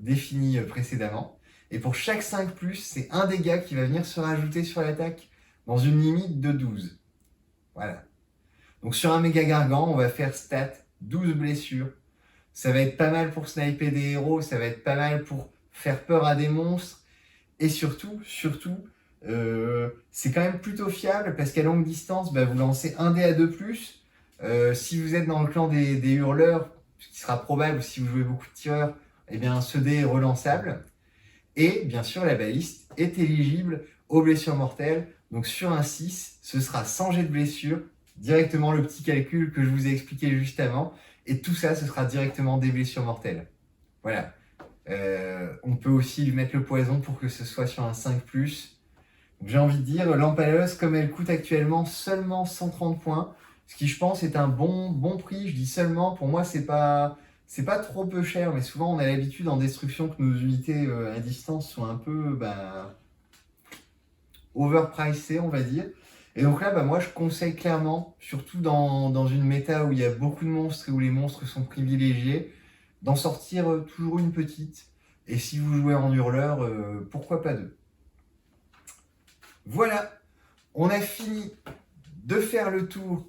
défini précédemment. Et pour chaque 5+, c'est un dégât qui va venir se rajouter sur l'attaque dans une limite de 12. Voilà. Donc sur un méga gargant, on va faire stat 12 blessures. Ça va être pas mal pour sniper des héros, ça va être pas mal pour faire peur à des monstres. Et surtout, c'est quand même plutôt fiable parce qu'à longue distance, vous lancez un dé à 2+. Si vous êtes dans le clan des hurleurs, ce qui sera probable si vous jouez beaucoup de tireurs, eh bien ce dé est relançable. Et bien sûr, la baliste est éligible aux blessures mortelles. Donc sur un 6, ce sera sans jet de blessure, directement le petit calcul que je vous ai expliqué juste avant. Et tout ça, ce sera directement des blessures mortelles. Voilà. On peut aussi lui mettre le poison pour que ce soit sur un 5+. J'ai envie de dire, l'empaleuse, comme elle coûte actuellement seulement 130 points, ce qui je pense est un bon prix. Je dis seulement, pour moi c'est pas trop peu cher, mais souvent on a l'habitude en destruction que nos unités à distance sont un peu overpricées, on va dire. Et donc là, moi je conseille clairement, surtout dans une méta où il y a beaucoup de monstres et où les monstres sont privilégiés, d'en sortir toujours une petite. Et si vous jouez en hurleur, pourquoi pas 2. Voilà, on a fini de faire le tour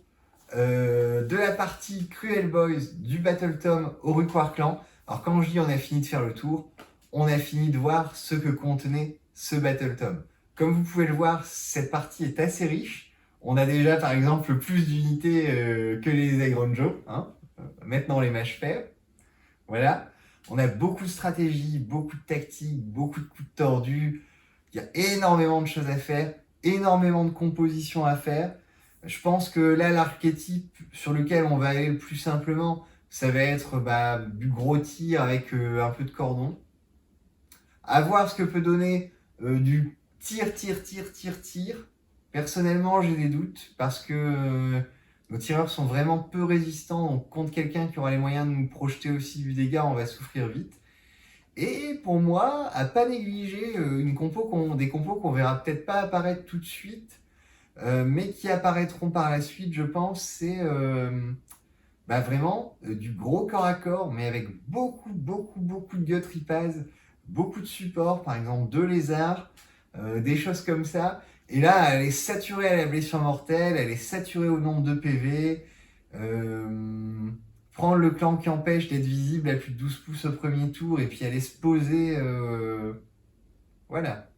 de la partie Cruel Boys du Battle Tome au Rukwar Clan. Alors quand je dis on a fini de faire le tour, on a fini de voir ce que contenait ce Battle Tome. Comme vous pouvez le voir, cette partie est assez riche. On a déjà par exemple plus d'unités que les Egronjo, maintenant les mâches fers. Voilà, on a beaucoup de stratégies, beaucoup de tactiques, beaucoup de coups de tordus. Il y a énormément de choses à faire, énormément de compositions à faire. Je pense que là, l'archétype sur lequel on va aller le plus simplement, ça va être du gros tir avec un peu de cordon. À voir ce que peut donner du tir. Personnellement, j'ai des doutes parce que nos tireurs sont vraiment peu résistants. Donc contre quelqu'un qui aura les moyens de nous projeter aussi du dégât, on va souffrir vite. Et pour moi, à pas négliger des compos qu'on verra peut-être pas apparaître tout de suite, mais qui apparaîtront par la suite, je pense, c'est vraiment du gros corps à corps, mais avec beaucoup de gut ripaz, beaucoup de support, par exemple 2 lézards, des choses comme ça. Et là, elle est saturée à la blessure mortelle, elle est saturée au nombre de PV. Prendre le clan qui empêche d'être visible à plus de 12 pouces au premier tour, et puis aller se poser. Voilà.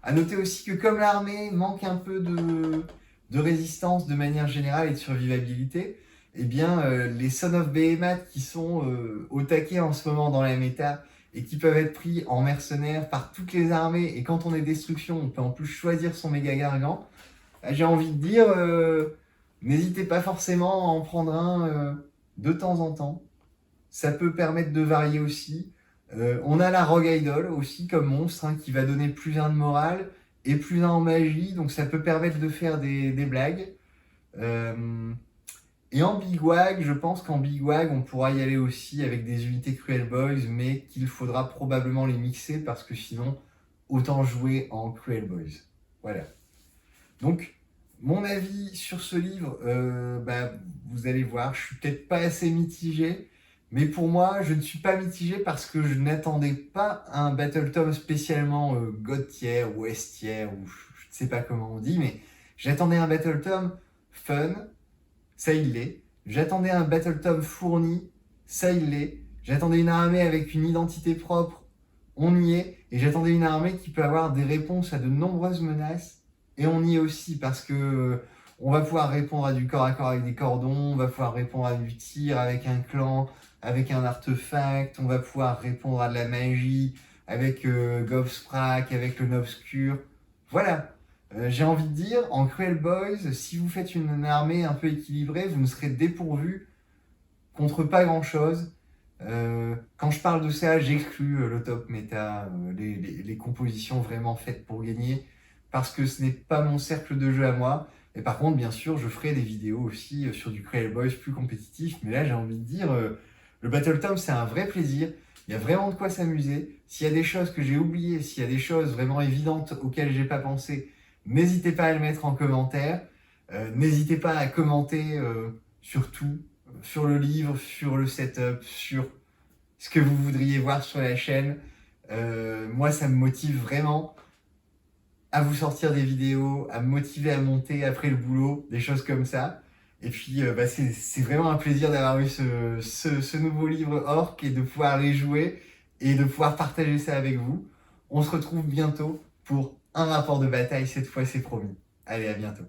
À noter aussi que comme l'armée manque un peu de résistance de manière générale et de survivabilité, eh bien les Son of Behemoth qui sont au taquet en ce moment dans la méta et qui peuvent être pris en mercenaires par toutes les armées, et quand on est destruction, on peut en plus choisir son méga gargant, j'ai envie de dire N'hésitez pas forcément à en prendre un de temps en temps. Ça peut permettre de varier aussi. On a la Rogue Idol aussi comme monstre qui va donner plus un de morale et plus un en magie, donc ça peut permettre de faire des blagues. Et en Big Wag, je pense qu'en Big Wag, on pourra y aller aussi avec des unités Cruel Boys, mais qu'il faudra probablement les mixer parce que sinon, autant jouer en Cruel Boys. Voilà. Donc, mon avis sur ce livre, vous allez voir, je suis peut-être pas assez mitigé, mais pour moi, je ne suis pas mitigé parce que je n'attendais pas un Battle Tom spécialement God tier ou S tier, ou je ne sais pas comment on dit, mais j'attendais un Battle Tom fun, ça il l'est. J'attendais un Battle Tom fourni, ça il l'est. J'attendais une armée avec une identité propre, on y est. Et j'attendais une armée qui peut avoir des réponses à de nombreuses menaces, et on y est aussi parce que on va pouvoir répondre à du corps à corps avec des cordons, on va pouvoir répondre à du tir avec un clan, avec un artefact, on va pouvoir répondre à de la magie avec Govsprak, avec le Obscur. Voilà. J'ai envie de dire, en Cruel Boys, si vous faites une armée un peu équilibrée, vous ne serez dépourvu contre pas grand chose. Quand je parle de ça, j'exclus le top méta, les compositions vraiment faites pour gagner, parce que ce n'est pas mon cercle de jeu à moi. Et par contre, bien sûr, je ferai des vidéos aussi sur du Cruel Boys plus compétitif, mais là, j'ai envie de dire, le Battle Tom, c'est un vrai plaisir. Il y a vraiment de quoi s'amuser. S'il y a des choses que j'ai oubliées, s'il y a des choses vraiment évidentes auxquelles j'ai pas pensé, n'hésitez pas à le mettre en commentaire. N'hésitez pas à commenter sur tout, sur le livre, sur le setup, sur ce que vous voudriez voir sur la chaîne. Moi, ça me motive vraiment à vous sortir des vidéos, à me motiver à monter après le boulot, des choses comme ça. Et puis, c'est vraiment un plaisir d'avoir eu ce nouveau livre Orc et de pouvoir les jouer et de pouvoir partager ça avec vous. On se retrouve bientôt pour un rapport de bataille, cette fois c'est promis. Allez, à bientôt.